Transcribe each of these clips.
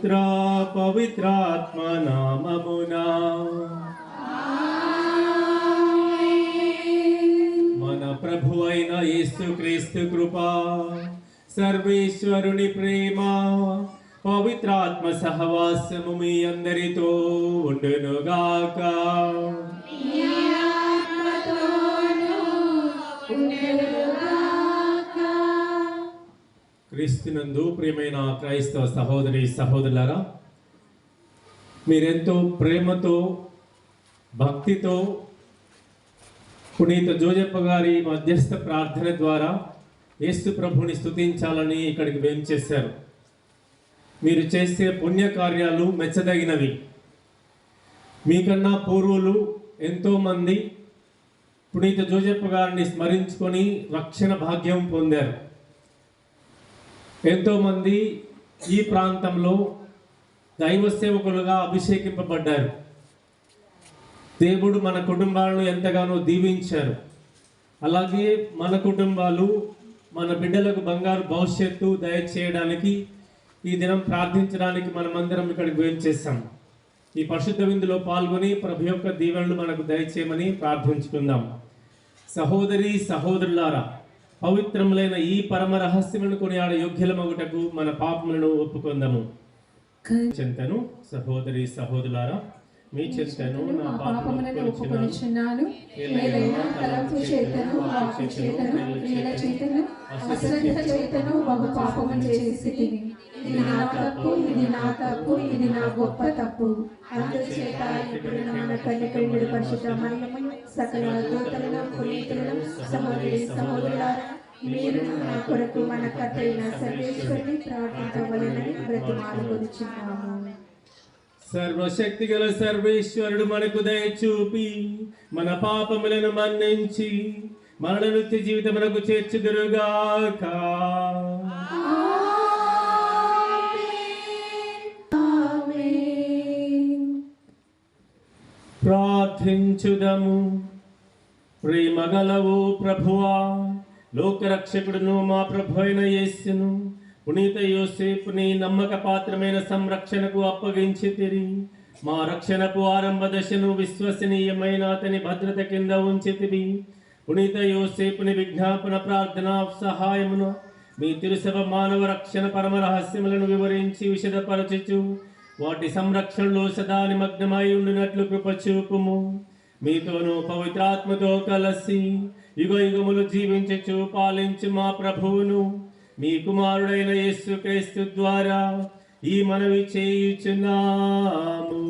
పుత్ర పవిత్రాత్మ నామమునా మన ప్రభు అయిన యేసుక్రీస్తు కృపా, సర్వేశ్వరుని ప్రేమ, పవిత్రాత్మ సహవాసము మీ అందరితో ఉండునుగాక. క్రీస్తునందు ప్రియమైన క్రైస్తవ సహోదరి సహోదరులారా, మీరెంతో ప్రేమతో భక్తితో పునీత జోజప్ప గారి మధ్యస్థ ప్రార్థన ద్వారా యేసు ప్రభుని స్తుతించాలని ఇక్కడికి వేంచేశారు. మీరు చేసే పుణ్యకార్యాలు మెచ్చదగినవి. మీకన్నా పూర్వులు ఎంతోమంది పునీత జోజప్ప గారిని స్మరించుకొని రక్షణ భాగ్యం పొందారు. ఎంతోమంది ఈ ప్రాంతంలో దైవ సేవకులుగా అభిషేకింపబడ్డారు. దేవుడు మన కుటుంబాలను ఎంతగానో దీవించారు. అలాగే మన కుటుంబాలు మన బిడ్డలకు బంగారు భవిష్యత్తు దయచేయడానికి ఈ దినం ప్రార్థించడానికి మనమందరం ఇక్కడికి వేంచేస్తాం. ఈ పరిశుద్ధ విందులో పాల్గొని ప్రభు యొక్క దీవెనలు మనకు దయచేయమని ప్రార్థించుకుందాం. సహోదరి సహోదరులారా, పవిత్రములైన ఈ పరమ రహస్యములను కొనియాడ యోగ్యులమగుటకు మన పాపములను ఒప్పుకొందాము. చింతను సహోదరి సహోదరులారా, మీ చింతను నా పాపములను ఒప్పుకొనుచున్నాను. ఏలైనా తలంపు చేతను, వాక్కు చేతను, క్రియల చేతను, అశ్రద్ధ చేతను బహు పాపములు చేసితిని. ఇది నా తప్పు, ఇది నా తప్పు, ఇది నా గొప్ప తప్పు. అందుచేత ఇప్పుడు మన కన్యకైన పరిశుద్ధ మరియమ్మ, సకల దూతలను, పునీతులను, సహోదరి సహోదరులారా, మీరు నా కొరకు మన కర్తైన సర్వేశ్వరుని ప్రార్థించవలెనని బ్రతిమాలుకొనుచున్నాము. సర్వశక్తి గల సర్వేశ్వరుడు మనకు దయ చూపి మన పాపములను మన్నించి మరణ నిత్య జీవితమునకు చేర్చుదురుగాక. ప్రార్థించుదము. ప్రేమగలవు ప్రభువా, లోకరక్షకుడును మా ప్రభు అయిన యేసును పునీత యోసేపుని నమ్మక పాత్రమైన సంరక్షణకు అప్పగించితిరి. మా రక్షణకు ఆరంభ దశను విశ్వసనీయమైన అతని భద్రత కింద ఉంచితిరి. పునీత యోసేపుని విజ్ఞాపన ప్రార్థన సహాయమును మీ తిరుసభ మానవ రక్షణ పరమ రహస్యములను వివరించి విశదపరచుచు వాటి సంరక్షణలో సదా నిమగ్నమై ఉండినట్లు కృపచూపుము. మీతోనూ పవిత్రాత్మతో కలిసి యుగ యుగములు జీవించుచు పాలించు మా ప్రభువును మీ కుమారుడైన యేసుక్రీస్తు ద్వారా ఈ మనవి చేయుచున్నాము.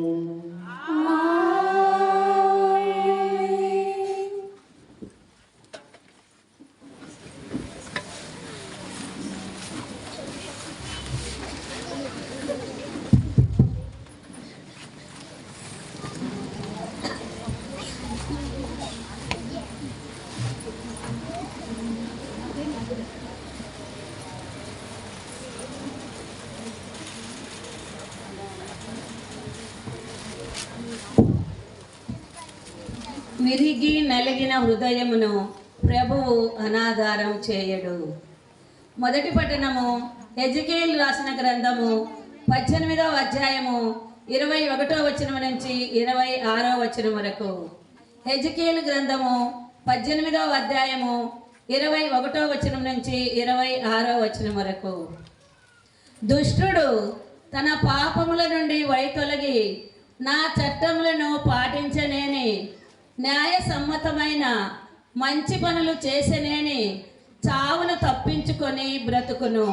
విరిగి నలిగిన హృదయమును ప్రభువు అనాధారం చేయడు. మొదటి పట్టణము హెజకేలు రాసిన గ్రంథము 18వ అధ్యాయము 21వ వచనం నుంచి 26వ వచనం వరకు. హెజకేలు గ్రంథము 18వ అధ్యాయము 21వ వచనం నుంచి 26వ వచనం వరకు. దుష్టుడు తన పాపముల నుండి వైతొలగి నా చట్టములను పాటించనేని న్యాయసమ్మతమైన మంచి పనులు చేసనేని చావును తప్పించుకొని బ్రతుకును.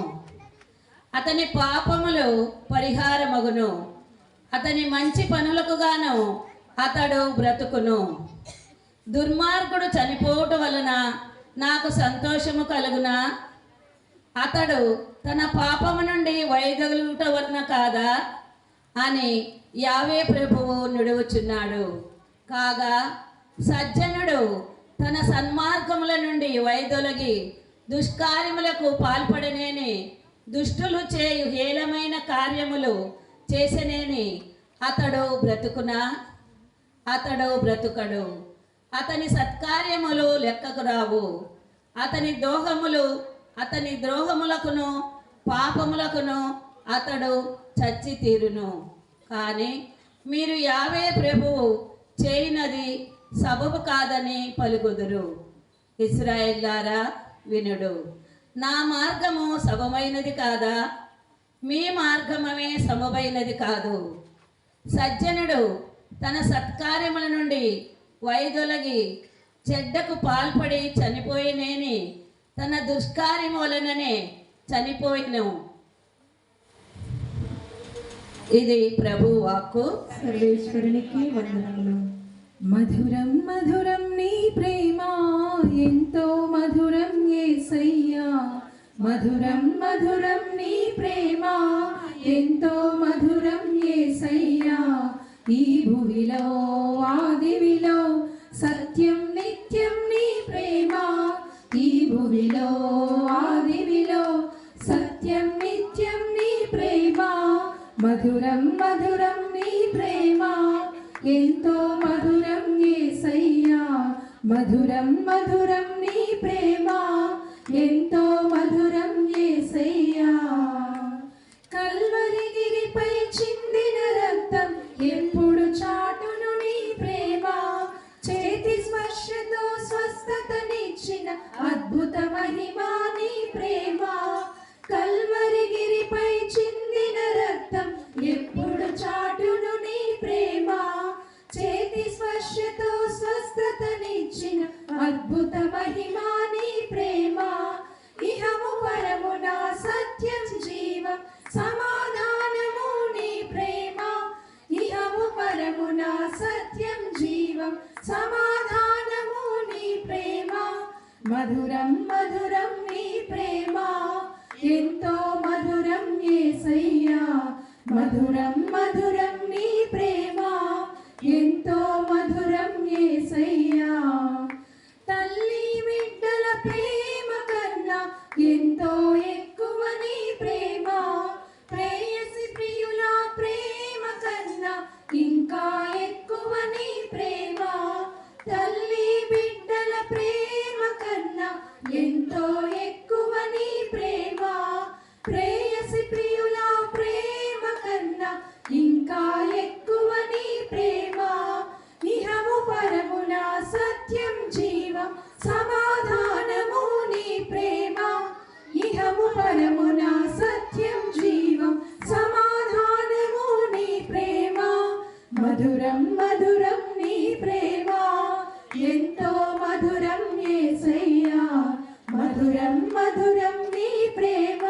అతని పాపములు పరిహారమగును, అతని మంచి పనులకు గాను అతడు బ్రతుకును. దుర్మార్గుడు చనిపోవటం వలన నాకు సంతోషము కలుగునా? అతడు తన పాపము నుండి వైదొలుగుట వలన కాదా అని యావే ప్రభువు నుడువుచున్నాడు. కాగా సజ్జనుడు తన సన్మార్గముల నుండి వైదొలగి దుష్కార్యములకు పాల్పడనేని, దుష్టులు చేయు హేళమైన కార్యములు చేసనేని అతడు బ్రతుకునా? అతడు బ్రతుకడు. అతని సత్కార్యములు లెక్కకు రావు. అతని ద్రోహములకును పాపములకును అతడు చచ్చి తీరును. కానీ మీరు యావే ప్రభువు చేయనది సబబు కాదని పలుకుదురు. ఇశ్రాయేల్లారా వినుడు. నా మార్గము సబమైనది కాదా? మీ మార్గమే సమమైనది కాదు. సజ్జనుడు తన సత్కార్యముల నుండి వైదొలగి చెడ్డకు పాల్పడి చనిపోయినేని తన దుష్కార్యము వలననే చనిపోయిను. ఇది ప్రభు వాక్కు. సర్వేశ్వరునికి వందనములు. మధురం మధురం నీ ప్రేమ ఎంతో మధురం యేసయ్యా. మధురం మధురం నీ ప్రేమ ఎంతో మధురం యేసయ్యా. ఈ భువిలో ఆదివిలో సత్యం నిత్యం నీ ప్రేమ. ఈ భువిలో ఆదివిలో సత్యం నిత్యం నీ ప్రేమ. మధురం మధురం నీ ప్రేమ ఎంతో మధురం యేసయ్యా. మధురం మధురం నీ ప్రేమ ఎంతో మధురం యేసయ్యా. కల్వరి గిరిపై చిందిన రక్తం ఎప్పుడు చాటును నీ ప్రేమ. చేతి స్పర్శతో స్వస్థతనిచ్చిన అద్భుత మహిమా నీ ప్రేమ. కల్వరి గిరిపై చిందిన రక్తం ఎప్పుడు చాటును నీ ప్రేమ. చేతి స్పర్శతో స్వస్థతనిచ్చిన అద్భుత మహిమా నీ ప్రేమ. ఇహము పరమున సత్యం జీవం సమాధానము నీ ప్రేమ. ఇహము పరమున సత్యం జీవం సమాధానము నీ ప్రేమ. మధురం మధురం నీ ప్రేమ ఎంతో మధురం యేసయ్యా. మధురం మధురం నీ ప్రేమ ఎంతో మధురం యేసయ్యా. తల్లి బిడ్డల ప్రేమ కన్నా ఎంతో ఎక్కువ నీ ప్రేమ. ప్రేయసి ప్రియుల ప్రేమ కన్నా ఇంకా ఎక్కువ నీ ప్రేమ. తల్లి బిడ్డల ప్రేమ కన్నా ఎంతో ఎక్కువ నీ ప్రేమ. ప్రేయసి ప్రియుల ప్రేమ కన్నా ఇంకా ఎక్కువ నీ ప్రేమ. ఇహము పరమున సత్యం జీవం సమాధానము నీ ప్రేమ. ఇహము పరమున సత్యం జీవం సమాధానము నీ ప్రేమ. మధురం మధురం నీ ప్రేమ ఎంతో మధురం యేసయ్యా. మధురం మధురం నీ ప్రేమ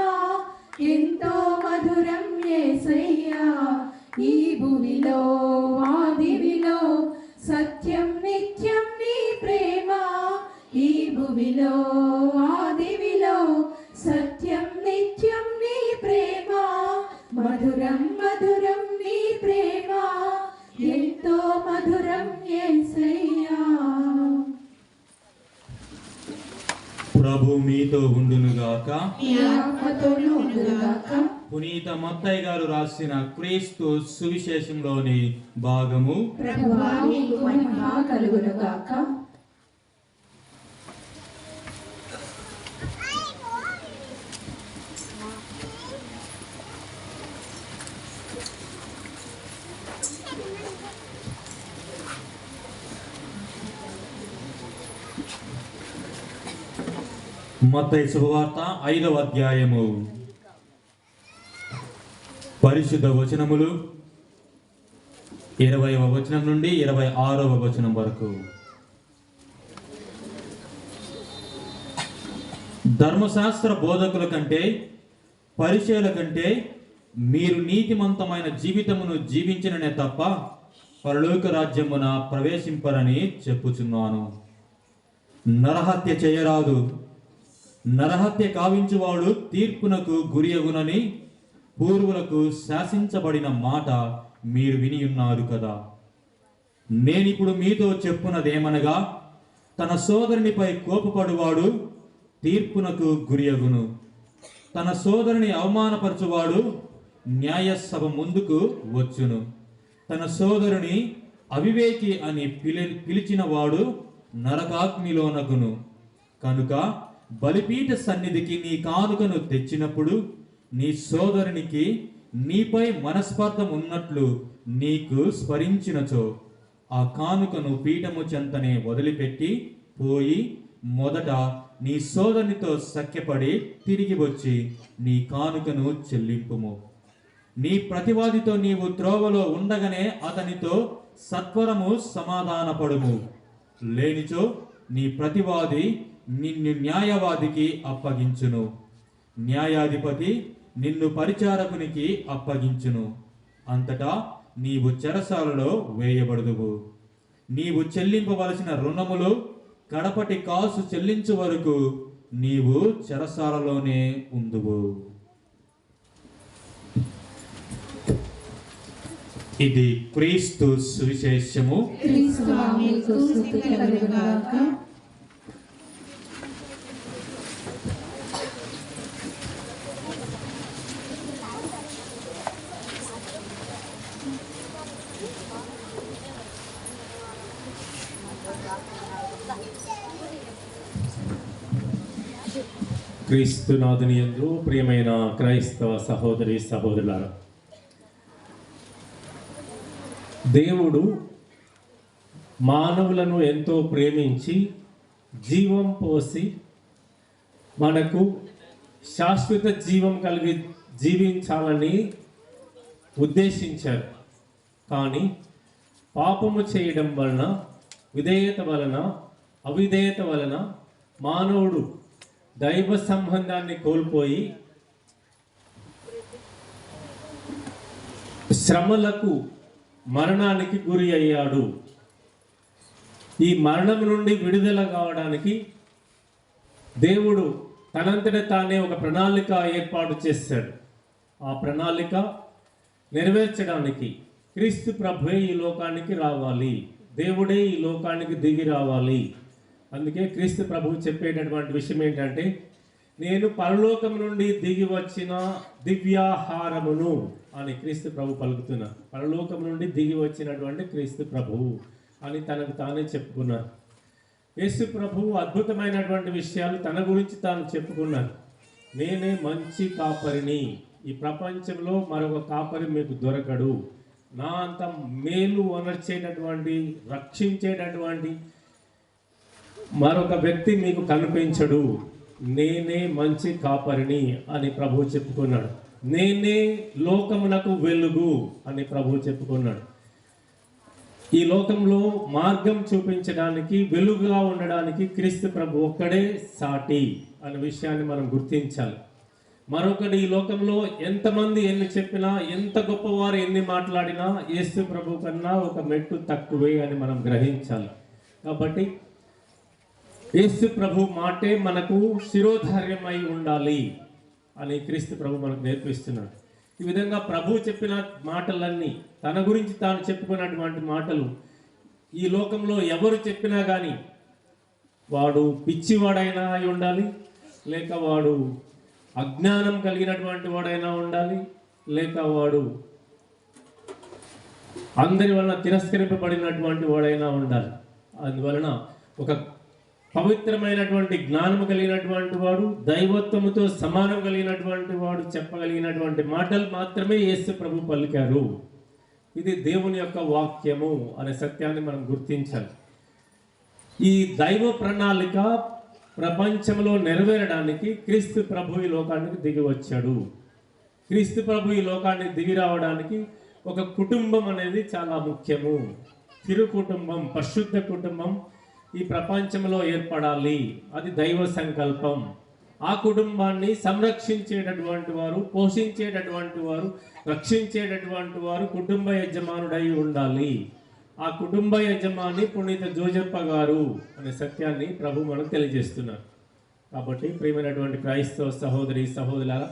ఎంతో మధురం యేసయ్యా. ఈ భూమిలో ఆదివిలో సత్యం నిత్యం నీ ప్రేమ. ఈ భూమిలో ఆదివిలో సత్యం నిత్యం నీ ప్రేమ. మధురం మధురం నీ ప్రేమ ఎంతో మధురం యేసయ్యా. ప్రభు మీతో ఉండునుగాక. మీ ఆత్మతోనూ ఉండునుగాక. పునీత మత్తయి గారు రాసిన క్రీస్తు సువిశేషంలోని భాగము. ప్రభువా నీకు మహిమ కలుగునుగాక. మత్తయి శుభవార్త 5వ అధ్యాయము. పరిశుద్ధ వచనములు 20వ వచనం నుండి 26వ వచనం వరకు. ధర్మశాస్త్ర బోధకుల కంటే పరిచయుల కంటే మీరు నీతిమంతమైన జీవితమును జీవించిననే తప్ప పరలోక రాజ్యమున ప్రవేశింపరని చెప్పుచున్నాను. నరహత్య చేయరాదు, నరహత్య కావించువాడు తీర్పునకు గురియగునని పూర్వులకు శాసించబడిన మాట మీరు విని ఉన్నారు కదా. నేనిప్పుడు మీతో చెప్పునదేమనగా, తన సోదరునిపై కోపపడువాడు తీర్పునకు గురియగును. తన సోదరుని అవమానపరచువాడు న్యాయసభ ముందుకు వచ్చును. తన సోదరుని అవివేకి అని పిలిచిన వాడు నరకాగ్నిలోనగును. కనుక బలిపీఠ సన్నిధికి నీ కానుకను తెచ్చినప్పుడు నీ సోదరునికి నీపై మనస్పర్ధం ఉన్నట్లు నీకు స్మరించినచో ఆ కానుకను పీఠము చెంతనే వదిలిపెట్టి పోయి మొదట నీ సోదరునితో సఖ్యపడి తిరిగి వచ్చి నీ కానుకను చెల్లింపుము. నీ ప్రతివాదితో నీవు త్రోవలో ఉండగానే అతనితో సత్వరము సమాధానపడుము. లేనిచో నీ ప్రతివాది నిన్ను న్యాయవాదికి అప్పగించును, న్యాయాధిపతి నిన్ను పరిచారకునికి అప్పగించును. అంతటా నీవు చెరసాలలో వేయబడుదువు. నీవు చెల్లింపవలసిన రుణములు కడపటి కాసు చెల్లించు వరకు నీవు చెరసాలలోనే ఉందువు. ఇది క్రీస్తు సువిశేషము. క్రీస్తువా మీకు స్తుతి కలుగుగాక. క్రీస్తునాథుని యందు ప్రియమైన క్రైస్తవ సహోదరి సహోదరులారా, దేవుడు మానవులను ఎంతో ప్రేమించి జీవం పోసి మనకు శాశ్వత జీవం కలిగి జీవించాలని ఉద్దేశించారు. కానీ పాపము చేయడం వలన, విధేయత వలన, అవిధేయత వలన మానవుడు దైవ సంబంధాన్ని కోల్పోయి శ్రమలకు, మరణానికి గురి అయ్యాడు. ఈ మరణం నుండి విడుదల కావడానికి దేవుడు తనంతట తానే ఒక ప్రణాళిక ఏర్పాటు చేశాడు. ఆ ప్రణాళిక నెరవేర్చడానికి క్రీస్తు ప్రభువే ఈ లోకానికి రావాలి, దేవుడే ఈ లోకానికి దిగి రావాలి. అందుకే క్రీస్తు ప్రభువు చెప్పేటటువంటి విషయం ఏంటంటే, నేను పరలోకం నుండి దిగి వచ్చిన దివ్యాహారమును అని క్రీస్తు ప్రభు పలుకుతున్నారు. పరలోకం నుండి దిగి వచ్చినటువంటి క్రీస్తు ప్రభువు అని తనకు తానే చెప్పుకున్నారు. యేసు ప్రభువు అద్భుతమైనటువంటి విషయాలు తన గురించి తాను చెప్పుకున్నారు. నేనే మంచి కాపరిని, ఈ ప్రపంచంలో మరొక కాపరి మీకు దొరకడు, నా అంత మేలు అనర్చేటటువంటి, రక్షించేటటువంటి మరొక వ్యక్తి మీకు కనిపించడు, నేనే మంచి కాపరిని అని ప్రభువు చెప్పుకున్నాడు. నేనే లోకమునకు వెలుగు అని ప్రభువు చెప్పుకున్నాడు. ఈ లోకంలో మార్గం చూపించడానికి, వెలుగుగా ఉండడానికి క్రీస్తు ప్రభు ఒక్కడే సాటి అనే విషయాన్ని మనం గుర్తించాలి. మరొకటి, ఈ లోకంలో ఎంతమంది ఎన్ని చెప్పినా, ఎంత గొప్పవారు ఎన్ని మాట్లాడినా యేసు ప్రభు కన్నా ఒక మెట్టు తక్కువే అని మనం గ్రహించాలి. కాబట్టి యేసు ప్రభు మాటే మనకు శిరోధార్యమై ఉండాలి అని క్రీస్తు ప్రభు మనకు నేర్పిస్తున్నాడు. ఈ విధంగా ప్రభు చెప్పిన మాటలన్నీ, తన గురించి తాను చెప్పుకున్నటువంటి మాటలు ఈ లోకంలో ఎవరు చెప్పినా కానీ వాడు పిచ్చివాడైనా అయి ఉండాలి, లేక వాడు అజ్ఞానం కలిగినటువంటి వాడైనా ఉండాలి, లేక వాడు అందరి వలన తిరస్కరింపబడినటువంటి వాడైనా ఉండాలి. అందువలన ఒక పవిత్రమైనటువంటి జ్ఞానము కలిగినటువంటి వాడు, దైవత్వముతో సమానం కలిగినటువంటి వాడు చెప్పగలిగినటువంటి మాటలు మాత్రమే యేసు ప్రభు పలికారు. ఇది దేవుని యొక్క వాక్యము అనే సత్యాన్ని మనం గుర్తించాలి. ఈ దైవ ప్రణాళిక ప్రపంచంలో నెరవేరడానికి క్రీస్తు ప్రభు ఈ లోకానికి దిగి వచ్చాడు. క్రీస్తు ప్రభు ఈ లోకానికి దిగి రావడానికి ఒక కుటుంబం అనేది చాలా ముఖ్యము. తిరు కుటుంబం, పరిశుద్ధ కుటుంబం ఈ ప్రపంచంలో ఏర్పడాలి. అది దైవ సంకల్పం. ఆ కుటుంబాన్ని సంరక్షించేటటువంటి వారు, పోషించేటటువంటి వారు, రక్షించేటటువంటి వారు కుటుంబ యజమానుడై ఉండాలి. ఆ కుటుంబ యజమాని పునీత జోజప్ప గారు అనే సత్యాన్ని ప్రభు మనకు తెలియజేస్తున్నారు. కాబట్టి ప్రియమైనటువంటి క్రైస్తవ సహోదరి సహోదరులారా,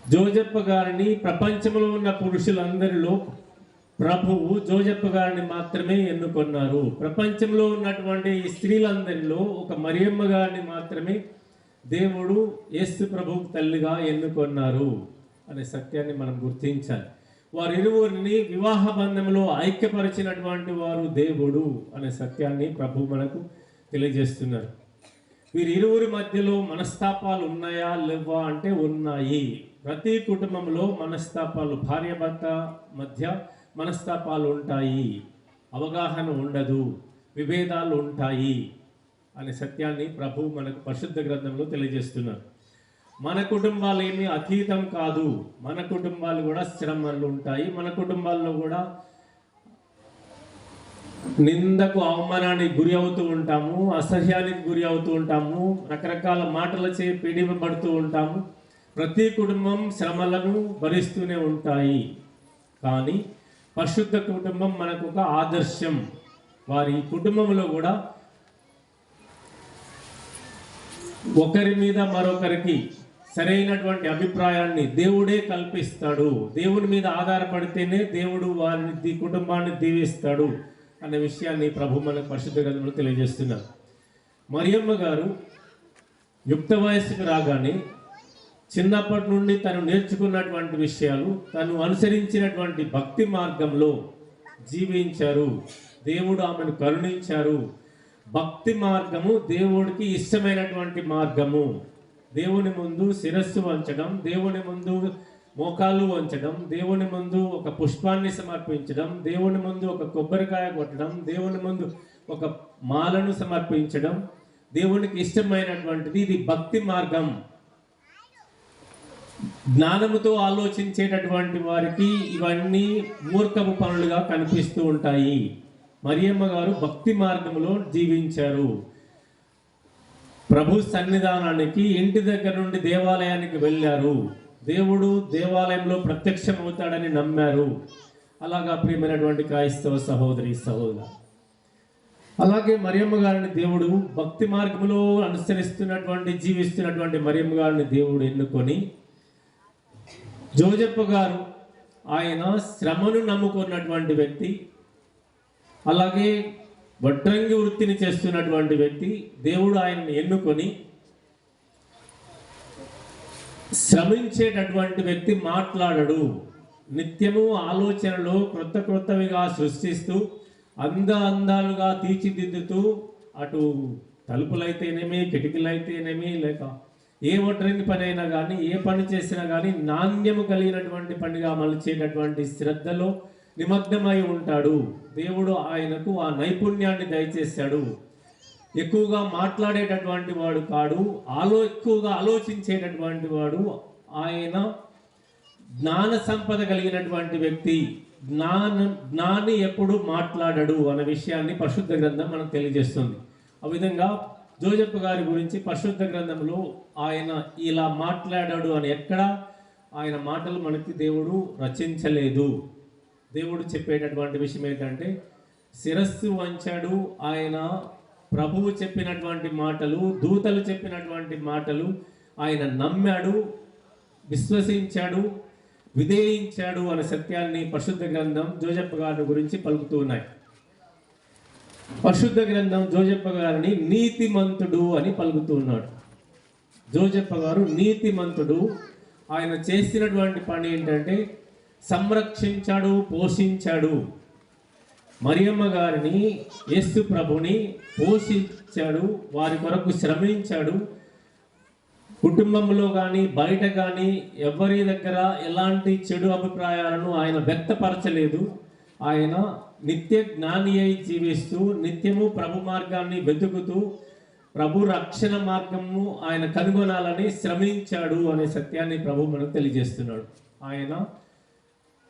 జోజప్ప గారిని ప్రపంచంలో ఉన్న పురుషులందరిలో ప్రభువు జోజప్ప గారిని మాత్రమే ఎన్నుకున్నారు. ప్రపంచంలో ఉన్నటువంటి ఈ స్త్రీలందరిలో ఒక మరియమ్మ గారిని మాత్రమే దేవుడు యేసు ప్రభువు తల్లిగా ఎన్నుకున్నారు అనే సత్యాన్ని మనం గుర్తించాలి. వారిరువురిని వివాహ బంధంలో ఐక్యపరిచినటువంటి వారు దేవుడు అనే సత్యాన్ని ప్రభు మనకు తెలియజేస్తున్నారు. వీరిరువురి మధ్యలో మనస్తాపాలు ఉన్నాయా లేవా అంటే ఉన్నాయి. ప్రతి కుటుంబంలో మనస్తాపాలు, భార్యాభర్త మధ్య మనస్తాపాలు ఉంటాయి, అవగాహన ఉండదు, విభేదాలు ఉంటాయి అనే సత్యాన్ని ప్రభు మనకు పరిశుద్ధ గ్రంథంలో తెలియజేస్తున్నారు. మన కుటుంబాలు ఏమీ అతీతం కాదు, మన కుటుంబాలు కూడా శ్రమలు ఉంటాయి, మన కుటుంబాల్లో కూడా నిందకు అవమానానికి గురి అవుతూ ఉంటాము, అసహ్యానికి గురి అవుతూ ఉంటాము, రకరకాల మాటలచే పీడింపబడుతూ ఉంటాము. ప్రతి కుటుంబం శ్రమలను భరిస్తూనే ఉంటాయి. కానీ పరిశుద్ధ కుటుంబం మనకు ఒక ఆదర్శం. వారి కుటుంబంలో కూడా ఒకరి మీద మరొకరికి సరైనటువంటి అభిప్రాయాన్ని దేవుడే కల్పిస్తాడు. దేవుని మీద ఆధారపడితేనే దేవుడు వారి కుటుంబాన్ని దీవిస్తాడు అనే విషయాన్ని ప్రభు మనకు పరిశుద్ధ గ్రంథంలో తెలియజేస్తున్నారు. మరియమ్మ గారు యుక్త వయస్సుకు రాగానే చిన్నప్పటి నుండి తను నేర్చుకున్నటువంటి విషయాలు, తను అనుసరించినటువంటి భక్తి మార్గంలో జీవించారు. దేవుడు ఆమెను కరుణించారు. భక్తి మార్గము దేవుడికి ఇష్టమైనటువంటి మార్గము. దేవుని ముందు శిరస్సు వంచడం, దేవుని ముందు మోకాలు వంచడం, దేవుని ముందు ఒక పుష్పాన్ని సమర్పించడం, దేవుని ముందు ఒక కొబ్బరికాయ కొట్టడం, దేవుని ముందు ఒక మాలను సమర్పించడం దేవునికి ఇష్టమైనటువంటిది. ఇది భక్తి మార్గం. జ్ఞానముతో ఆలోచించేటటువంటి వారికి ఇవన్నీ మూర్ఖపు పనులుగా కనిపిస్తూ ఉంటాయి. మరియమ్మ గారు భక్తి మార్గంలో జీవించారు. ప్రభు సన్నిధానానికి ఇంటి దగ్గర నుండి దేవాలయానికి వెళ్ళారు. దేవుడు దేవాలయంలో ప్రత్యక్షమవుతాడని నమ్మారు. అలాగా ప్రియమైనటువంటి క్రైస్తవ సహోదరి సహోదరు, అలాగే మరియమ్మ గారిని దేవుడు భక్తి మార్గంలో అనుసరిస్తున్నటువంటి జీవిస్తున్నటువంటి మరియమ్మ గారిని దేవుడు ఎన్నుకొని, జోజప్ప గారు ఆయన శ్రమను నమ్ముకున్నటువంటి వ్యక్తి, అలాగే వడ్రంగి వృత్తిని చేస్తున్నటువంటి వ్యక్తి. దేవుడు ఆయనను ఎన్నుకొని శ్రమించేటటువంటి వ్యక్తి మాట్లాడడు. నిత్యము ఆలోచనలు క్రొత్తవిగా సృష్టిస్తూ అందాలుగా తీర్చిదిద్దుతూ, అటు తలుపులైతేనేమి, కిటికీలైతేనేమి, లేక ఏ వడ్రంగి పని అయినా కానీ, ఏ పని చేసినా కానీ నాణ్యము కలిగినటువంటి పనిగా మలిచేటటువంటి శ్రద్ధలో నిమగ్నమై ఉంటాడు. దేవుడు ఆయనకు ఆ నైపుణ్యాన్ని దయచేశాడు. ఎక్కువగా మాట్లాడేటటువంటి వాడు కాడు, ఎక్కువగా ఆలోచించేటటువంటి వాడు. ఆయన జ్ఞాన సంపద కలిగినటువంటి వ్యక్తి. జ్ఞాని ఎప్పుడు మాట్లాడడు అనే విషయాన్ని పరిశుద్ధ గ్రంథం మనకు తెలియజేస్తుంది. ఆ విధంగా జోజప్ప గారి గురించి పరిశుద్ధ గ్రంథంలో ఆయన ఇలా మాట్లాడాడు అని ఎక్కడ ఆయన మాటలు మనకి దేవుడు రచించలేదు. దేవుడు చెప్పేటటువంటి విషయం ఏంటంటే, శిరస్సు వంచాడు. ఆయన ప్రభువు చెప్పినటువంటి మాటలు, దూతలు చెప్పినటువంటి మాటలు ఆయన నమ్మాడు, విశ్వసించాడు, విధేయించాడు అనే సత్యాన్ని పరిశుద్ధ గ్రంథం జోజప్ప గారి గురించి పలుకుతూ ఉన్నాయి. పరిశుద్ధ గ్రంథం జోజప్ప గారిని నీతిమంతుడు అని పలుకుతూ ఉన్నాడు. జోజప్ప గారు నీతిమంతుడు. ఆయన చేసినటువంటి పని ఏంటంటే సంరక్షించాడు, పోషించాడు. మరియమ్మ గారిని, యేసు ప్రభుని పోషించాడు, వారి కొరకు శ్రమించాడు. కుటుంబంలో కానీ బయట కానీ ఎవరి దగ్గర ఎలాంటి చెడు అభిప్రాయాలను ఆయన వ్యక్తపరచలేదు. ఆయన నిత్య జ్ఞాని అయి జీవిస్తూ, నిత్యము ప్రభు మార్గాన్ని వెతుకుతూ, ప్రభు రక్షణ మార్గము ఆయన కనుగొనాలని శ్రమించాడు అనే సత్యాన్ని ప్రభు మనకు తెలియజేస్తున్నాడు. ఆయన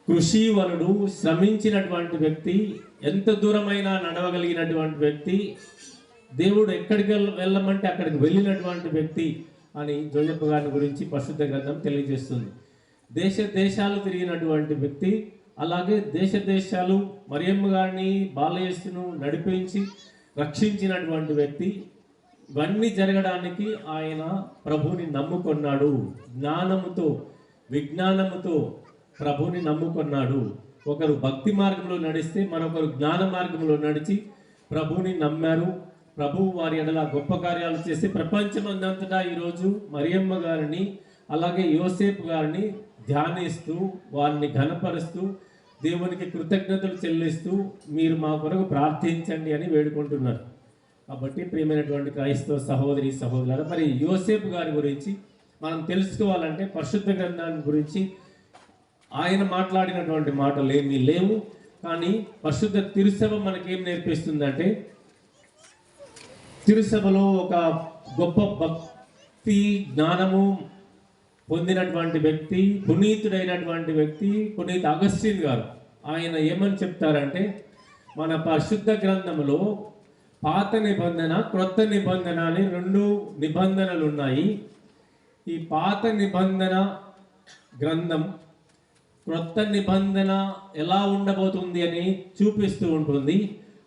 కృషివలుడు, శ్రమించినటువంటి వ్యక్తి, ఎంత దూరమైనా నడవగలిగినటువంటి వ్యక్తి, దేవుడు ఎక్కడికి వెళ్ళమంటే అక్కడికి వెళ్ళినటువంటి వ్యక్తి అని జోజప్ప గారి గురించి పరిశుద్ధ గ్రంథం తెలియజేస్తుంది. దేశాలు తిరిగినటువంటి వ్యక్తి, అలాగే దేశాలు మరియమ్మ గారిని, బాలయేసును నడిపించి రక్షించినటువంటి వ్యక్తి. ఇవన్నీ జరగడానికి ఆయన ప్రభుని నమ్ముకున్నాడు. జ్ఞానముతో, విజ్ఞానముతో ప్రభుని నమ్ముకున్నాడు. ఒకరు భక్తి మార్గంలో నడిస్తే మరొకరు జ్ఞాన మార్గంలో నడిచి ప్రభుని నమ్మారు. ప్రభువు వారి ఎడల గొప్ప కార్యాలు చేసి ప్రపంచమందంతటా ఈరోజు మరియమ్మ గారిని, అలాగే యోసేపు గారిని ధ్యానిస్తూ, వారిని ఘనపరుస్తూ, దేవునికి కృతజ్ఞతలు చెల్లిస్తూ, మీరు మా కొరకు ప్రార్థించండి అని వేడుకుంటున్నారు. కాబట్టి ప్రియమైనటువంటి క్రైస్తవ సహోదరి సహోదరులారా, మరి యోసేపు గారి గురించి మనం తెలుసుకోవాలంటే పరిశుద్ధ గ్రంథాన్ని గురించి ఆయన మాట్లాడినటువంటి మాటలు ఏమీ లేవు. కానీ పరిశుద్ధ తిరుసభ మనకేం నేర్పిస్తుందంటే, తిరుసభలో ఒక గొప్ప భక్తి జ్ఞానము పొందినటువంటి వ్యక్తి, పునీతుడైనటువంటి వ్యక్తి పునీత్ అగస్టిన్ గారు. ఆయన ఏమని చెప్తారంటే, మన పరిశుద్ధ గ్రంథంలో పాత నిబంధన క్రొత్త నిబంధన అని 2 నిబంధనలు ఉన్నాయి. ఈ పాత నిబంధన గ్రంథం క్రొత్త నిబంధన ఎలా ఉండబోతుంది అని చూపిస్తూ ఉంటుంది.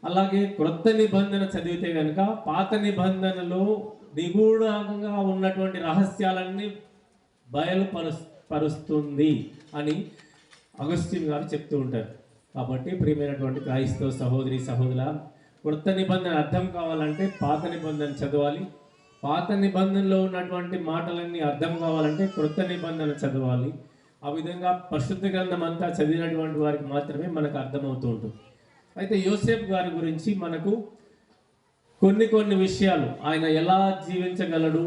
అలాగే క్రొత్త నిబంధన చదివితే కనుక పాత నిబంధనలో నిగూఢంగా ఉన్నటువంటి రహస్యాలన్నీ బయలుపరుస్తుంది అని అగస్టిన్ గారు చెప్తూ ఉంటారు. కాబట్టి ప్రియమైనటువంటి క్రైస్తవ సహోదరి సహోదరుల, క్రొత్త నిబంధన అర్థం కావాలంటే పాత నిబంధన చదవాలి. పాత నిబంధనలో ఉన్నటువంటి మాటలన్నీ అర్థం కావాలంటే క్రొత్త నిబంధన చదవాలి. ఆ విధంగా పరిశుద్ధ గ్రంథం అంతా చదివినటువంటి వారికి మాత్రమే మనకు అర్థమవుతూ ఉంటుంది. అయితే యోసేపు గారి గురించి మనకు కొన్ని విషయాలు, ఆయన ఎలా జీవించగలడు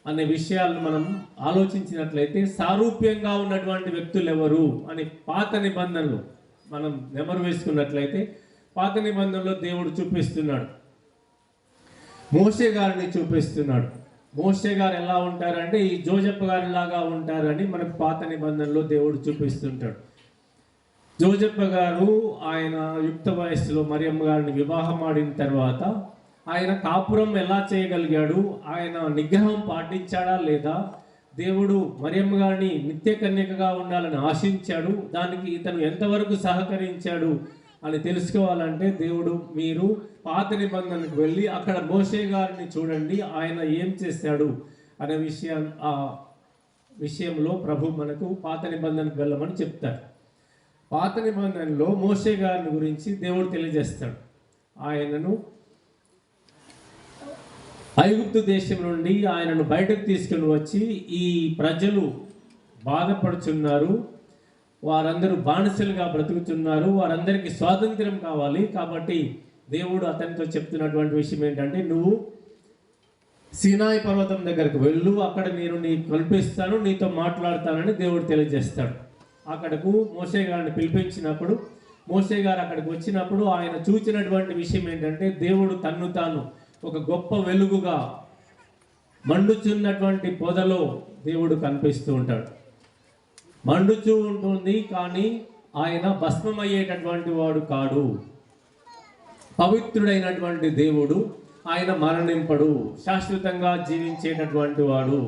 అనే విషయాలను మనం ఆలోచించినట్లయితే, సారూప్యంగా ఉన్నటువంటి వ్యక్తులు ఎవరు అని పాత నిబంధనలు మనం నెమరు వేసుకున్నట్లయితే, పాత నిబంధనలో దేవుడు చూపిస్తున్నాడు, మోషే గారిని చూపిస్తున్నాడు. మోషే గారు ఎలా ఉంటారంటే ఈ జోజప్ప గారి లాగా ఉంటారని మనకు పాత నిబంధనలో దేవుడు చూపిస్తుంటాడు. జోజప్ప గారు ఆయన యుక్త వయస్సులో మరియమ్మ గారిని వివాహం ఆడిన తర్వాత ఆయన కాపురం ఎలా చేయగలిగాడు, ఆయన నిగ్రహం పాటించాడా లేదా, దేవుడు మరియమ్మ గారిని నిత్య కన్యకగా ఉండాలని ఆశించాడు, దానికి ఇతను ఎంతవరకు సహకరించాడు అని తెలుసుకోవాలంటే దేవుడు మీరు పాత నిబంధనకు వెళ్ళి అక్కడ మోషే గారిని చూడండి, ఆయన ఏం చేశాడు అనే విషయంలో ప్రభు మనకు పాత నిబంధనకు వెళ్ళమని చెప్తారు. పాత నిబంధనలో మోషే గారిని గురించి దేవుడు తెలియజేస్తాడు. ఆయనను ఐగుప్తు దేశం నుండి ఆయనను బయటకు తీసుకుని వచ్చి ఈ ప్రజలు బాధపడుచున్నారు, వారందరూ బానిసలుగా బ్రతుకుతున్నారు, వారందరికీ స్వాతంత్ర్యం కావాలి. కాబట్టి దేవుడు అతనితో చెప్తున్నటువంటి విషయం ఏంటంటే, నువ్వు సీనాయి పర్వతం దగ్గరకు వెళ్ళు, అక్కడ నేను నీకు కల్పిస్తాను, నీతో మాట్లాడతానని దేవుడు తెలియజేస్తాడు. అక్కడకు మోషే గారిని పిలిపించినప్పుడు మోషే గారు అక్కడికి వచ్చినప్పుడు ఆయన చూచినటువంటి విషయం ఏంటంటే, దేవుడు తన్ను తాను ఒక గొప్ప వెలుగుగా మండుచున్నటువంటి పొదలో దేవుడు కనిపిస్తూ ఉంటాడు. మండుచూ ఉంటుంది కానీ ఆయన భస్మమయ్యేటటువంటి వాడు కాడు. పవిత్రుడైనటువంటి దేవుడు, ఆయన మరణింపడు, శాశ్వతంగా జీవించేటటువంటి వాడు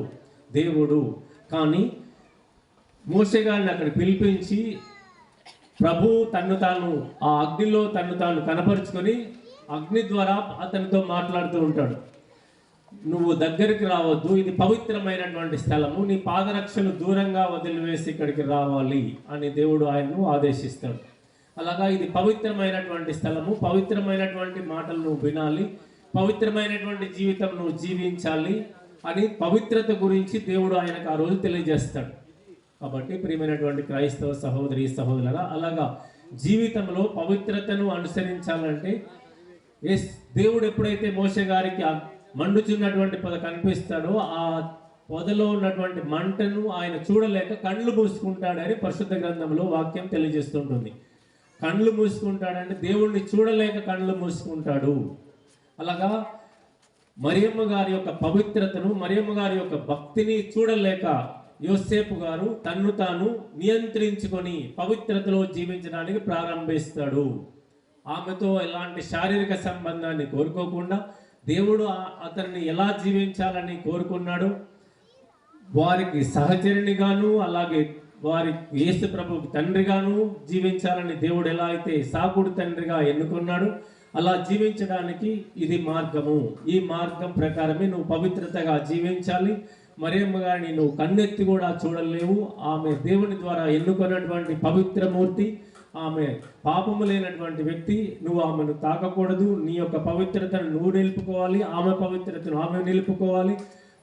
దేవుడు. కానీ మోషే గారిని అక్కడ పిలిపించి ప్రభు తన్ను తాను ఆ అగ్నిలో తన్ను తాను కనపరుచుకొని అగ్ని ద్వారా అతనితో మాట్లాడుతూ ఉంటాడు. నువ్వు దగ్గరికి రావద్దు, ఇది పవిత్రమైనటువంటి స్థలము, నీ పాదరక్షలు దూరంగా వదిలివేసి ఇక్కడికి రావాలి అని దేవుడు ఆయనను ఆదేశిస్తాడు. అలాగా ఇది పవిత్రమైనటువంటి స్థలము, పవిత్రమైనటువంటి మాటలు నువ్వు వినాలి, పవిత్రమైనటువంటి జీవితం నువ్వు జీవించాలి అని పవిత్రత గురించి దేవుడు ఆయనకు ఆ రోజు తెలియజేస్తాడు. కాబట్టి ప్రియమైనటువంటి క్రైస్తవ సహోదరి సహోదరులారా, అలాగా జీవితంలో పవిత్రతను అనుసరించాలంటే దేవుడు ఎప్పుడైతే మోషే గారికి మండుచున్నటువంటి పొద కనిపిస్తాడో ఆ పొదలో ఉన్నటువంటి మంటను ఆయన చూడలేక కళ్ళు మూసుకుంటాడని పరిశుద్ధ గ్రంథంలో వాక్యం తెలియజేస్తుంటుంది. కళ్ళు మూసుకుంటాడంటే దేవుణ్ణి చూడలేక కళ్ళు మూసుకుంటాడు. అలాగా మరియమ్మ గారి యొక్క పవిత్రతను, మరియమ్మ గారి యొక్క భక్తిని చూడలేక యోసేపు గారు తన్ను తాను నియంత్రించుకొని పవిత్రతలో జీవించడానికి ప్రారంభిస్తాడు. ఆమెతో ఎలాంటి శారీరక సంబంధాన్ని కోరుకోకుండా దేవుడు అతన్ని ఎలా జీవించాలని కోరుకున్నాడు, వారికి సహచరునిగాను అలాగే వారి యేసు ప్రభువుకి తండ్రిగాను జీవించాలని దేవుడు ఎలా అయితే సాకుడు తండ్రిగా ఎన్నుకున్నాడు, అలా జీవించడానికి ఇది మార్గము. ఈ మార్గం ప్రకారమే నువ్వు పవిత్రతగా జీవించాలి. మరియమ్మ గారిని నువ్వు కన్నెత్తి కూడా చూడలేవు. ఆమె దేవుని ద్వారా ఎన్నుకున్నటువంటి పవిత్రమూర్తి, ఆమె పాపము లేనటువంటి వ్యక్తి. నువ్వు ఆమెను తాకకూడదు. నీ యొక్క పవిత్రతను నువ్వు నిలుపుకోవాలి, ఆమె పవిత్రతను ఆమె నిలుపుకోవాలి.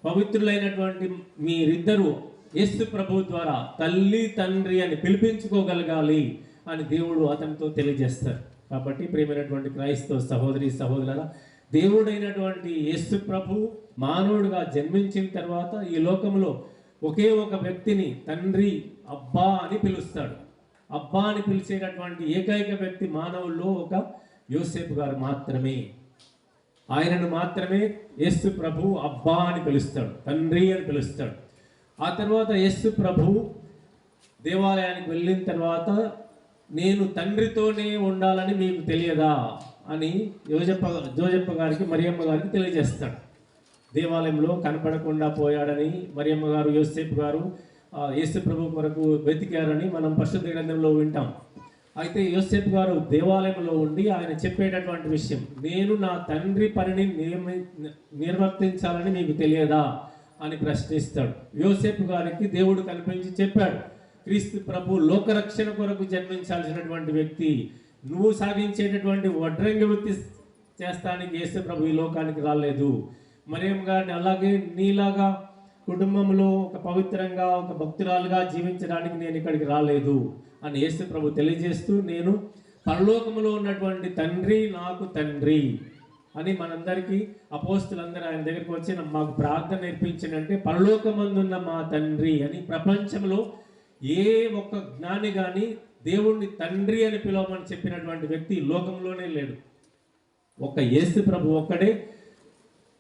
పవిత్రులైనటువంటి మీరిద్దరూ యేసు ప్రభు ద్వారా తల్లి తండ్రి అని పిలిపించుకోగలగాలి అని దేవుడు అతనితో తెలియజేస్తారు. కాబట్టి ప్రియమైనటువంటి క్రైస్తవ సహోదరి సహోదరులారా, దేవుడైనటువంటి యేసు ప్రభు మానవుడిగా జన్మించిన తర్వాత ఈ లోకంలో ఒకే ఒక వ్యక్తిని తండ్రి అబ్బా అని పిలుస్తాడు. అబ్బా అని పిలిచేటటువంటి ఏకైక వ్యక్తి మానవుల్లో ఒక యోసేపు గారు మాత్రమే. ఆయనను మాత్రమే యేసు ప్రభు అబ్బా అని పిలుస్తాడు, తండ్రి అని పిలుస్తాడు. ఆ తర్వాత యేసు ప్రభు దేవాలయానికి వెళ్ళిన తర్వాత నేను తండ్రితోనే ఉండాలని మీకు తెలియదా అని జోజప్ప గారికి మరియమ్మ గారికి తెలియజేస్తాడు. దేవాలయంలో కనపడకుండా పోయాడని మరియమ్మ గారు యోసేపు గారు యేసు ప్రభు కొరకు వెతికారని మనం పరిశుద్ధ గ్రంథంలో వింటాం. అయితే యోసేపు గారు దేవాలయంలో ఉండి ఆయన చెప్పేటటువంటి విషయం, నేను నా తండ్రి పనిని నిర్వర్తించాలని మీకు తెలియదా అని ప్రశ్నిస్తాడు. యోసేపు గారికి దేవుడు కనిపించి చెప్పాడు, క్రీస్తు ప్రభు లోకరక్షణ కొరకు జన్మించాల్సినటువంటి వ్యక్తి, నువ్వు సాగించేటటువంటి వడ్రంగి వృత్తి చేస్తానికి యేసు ప్రభు ఈ లోకానికి రాలేదు. మరియమ్మ గారిని అలాగే నీలాగా కుటుంబంలో ఒక పవిత్రంగా ఒక భక్తురాలుగా జీవించడానికి నేను ఇక్కడికి రాలేదు అని యేసు ప్రభు తెలియజేస్తూ, నేను పరలోకములో ఉన్నటువంటి తండ్రి నాకు తండ్రి అని మనందరికీ అపోస్తులందరూ ఆయన దగ్గరికి వచ్చి మాకు ప్రార్థన నేర్పించిందంటే పరలోకమందున్న మా తండ్రి అని. ప్రపంచంలో ఏ ఒక్క జ్ఞాని కానీ దేవుణ్ణి తండ్రి అని పిలవమని చెప్పినటువంటి వ్యక్తి లోకంలోనే లేడు. ఒక యేసు ప్రభు ఒక్కడే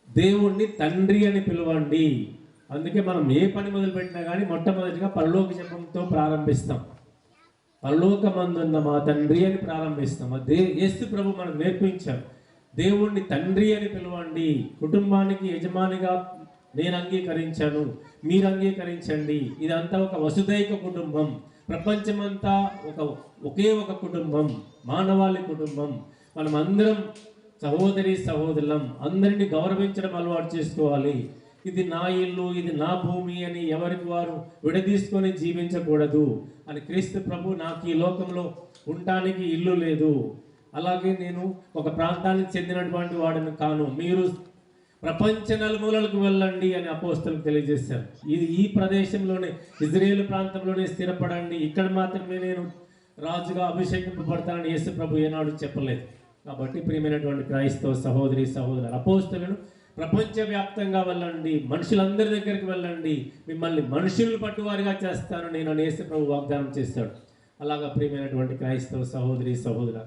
దేవుణ్ణి తండ్రి అని పిలవండి. అందుకే మనం ఏ పని మొదలుపెట్టినా కానీ మొట్టమొదటిగా పరలోక జపంతో ప్రారంభిస్తాం. పరలోకమందున్న మా తండ్రి అని ప్రారంభిస్తాం. అదే యేసు ప్రభు మనకు నేర్పించారు, దేవుణ్ణి తండ్రి అని పిలవండి. కుటుంబానికి యజమానిగా నేను అంగీకరించాను, మీరు అంగీకరించండి. ఇదంతా ఒక వసుదైక కుటుంబం, ప్రపంచమంతా ఒకే ఒక కుటుంబం, మానవాళి కుటుంబం. మనం అందరం సహోదరి సహోదరులం, అందరినీ గౌరవించడం అలవాటు చేసుకోవాలి. ఇది నా ఇల్లు, ఇది నా భూమి అని ఎవరికి వారు విడదీసుకొని జీవించకూడదు అని. క్రీస్తు ప్రభు నాకు ఈ లోకంలో ఉండటానికి ఇల్లు లేదు, అలాగే నేను ఒక ప్రాంతానికి చెందినటువంటి వాడిని కాను, మీరు ప్రపంచ నలుమూలలకు వెళ్ళండి అని అపోస్తలులకు తెలియజేశారు. ఈ ప్రదేశంలోనే ఇజ్రాయేల్ ప్రాంతంలోనే స్థిరపడండి, ఇక్కడ మాత్రమే నేను రాజుగా అభిషేకింపబడతానని యేసు ప్రభు ఏనాడు చెప్పలేదు. కాబట్టి ప్రియమైనటువంటి క్రైస్తవ సహోదరి సహోదరులు, అపోస్తలులను ప్రపంచవ్యాప్తంగా వెళ్ళండి, మనుషులందరి దగ్గరికి వెళ్ళండి, మిమ్మల్ని మనుషులు పట్టువారిగా చేస్తాను నేను అని యేసు ప్రభు వాగ్దానం చేశాడు. అలాగా ప్రియమైనటువంటి క్రైస్తవ సహోదరి సహోదరు,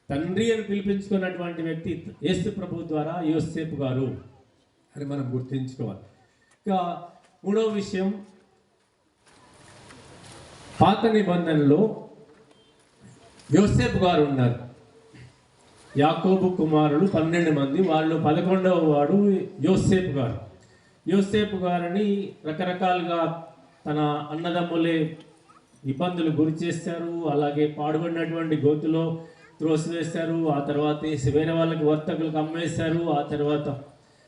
తండ్రి అని పిలిపించుకున్నటువంటి వ్యక్తి యేసు ప్రభు ద్వారా యోసేపు గారు అని మనం గుర్తుంచుకోవాలి. ఇక మూడవ విషయం, పాత నిబంధనలో యోసేపు గారు ఉన్నారు. యాకోబు కుమారులు 12 మంది, వాళ్ళు 11వ వాడు యోసేపు గారు. యోసేపు గారిని రకరకాలుగా తన అన్నదమ్ములే ఇబ్బందులు గురి చేశారు, అలాగే పాడుబడినటువంటి గోతులో త్రోసివేశారు, ఆ తర్వాత వేరే వాళ్ళకి వర్తకులకు అమ్మేశారు, ఆ తర్వాత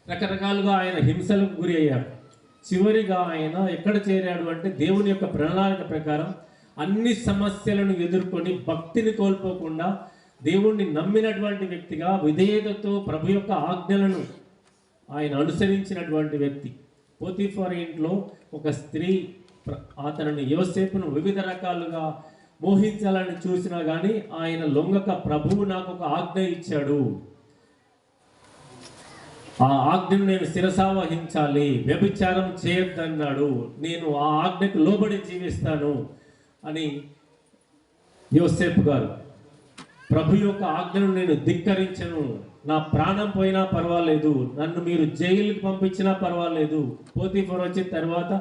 రకరకాలుగా ఆయన హింసలకు గురి అయ్యాడు. చివరిగా ఆయన ఎక్కడ చేరాడు అంటే దేవుని యొక్క ప్రణాళిక ప్రకారం అన్ని సమస్యలను ఎదుర్కొని భక్తిని కోల్పోకుండా దేవుణ్ణి నమ్మినటువంటి వ్యక్తిగా విధేయతతో ప్రభు యొక్క ఆజ్ఞలను ఆయన అనుసరించినటువంటి వ్యక్తి. పోతీఫర్ ఇంట్లో ఒక స్త్రీ అతనిని యోసేపును వివిధ రకాలుగా మోహించాలని చూసినా కానీ ఆయన లొంగక, ప్రభువు నాకు ఒక ఆజ్ఞ ఇచ్చాడు, ఆ ఆజ్ఞను నేను శిరసావహించాలి, వ్యభిచారం చేయొద్దన్నాడు, నేను ఆ ఆజ్ఞకు లోబడి జీవిస్తాను అని యోసేపు గారు, ప్రభు యొక్క ఆజ్ఞను నేను ధిక్కరించను, నా ప్రాణం పోయినా పర్వాలేదు, నన్ను మీరు జైలుకి పంపించినా పర్వాలేదు. పోతీఫర్ వచ్చిన తర్వాత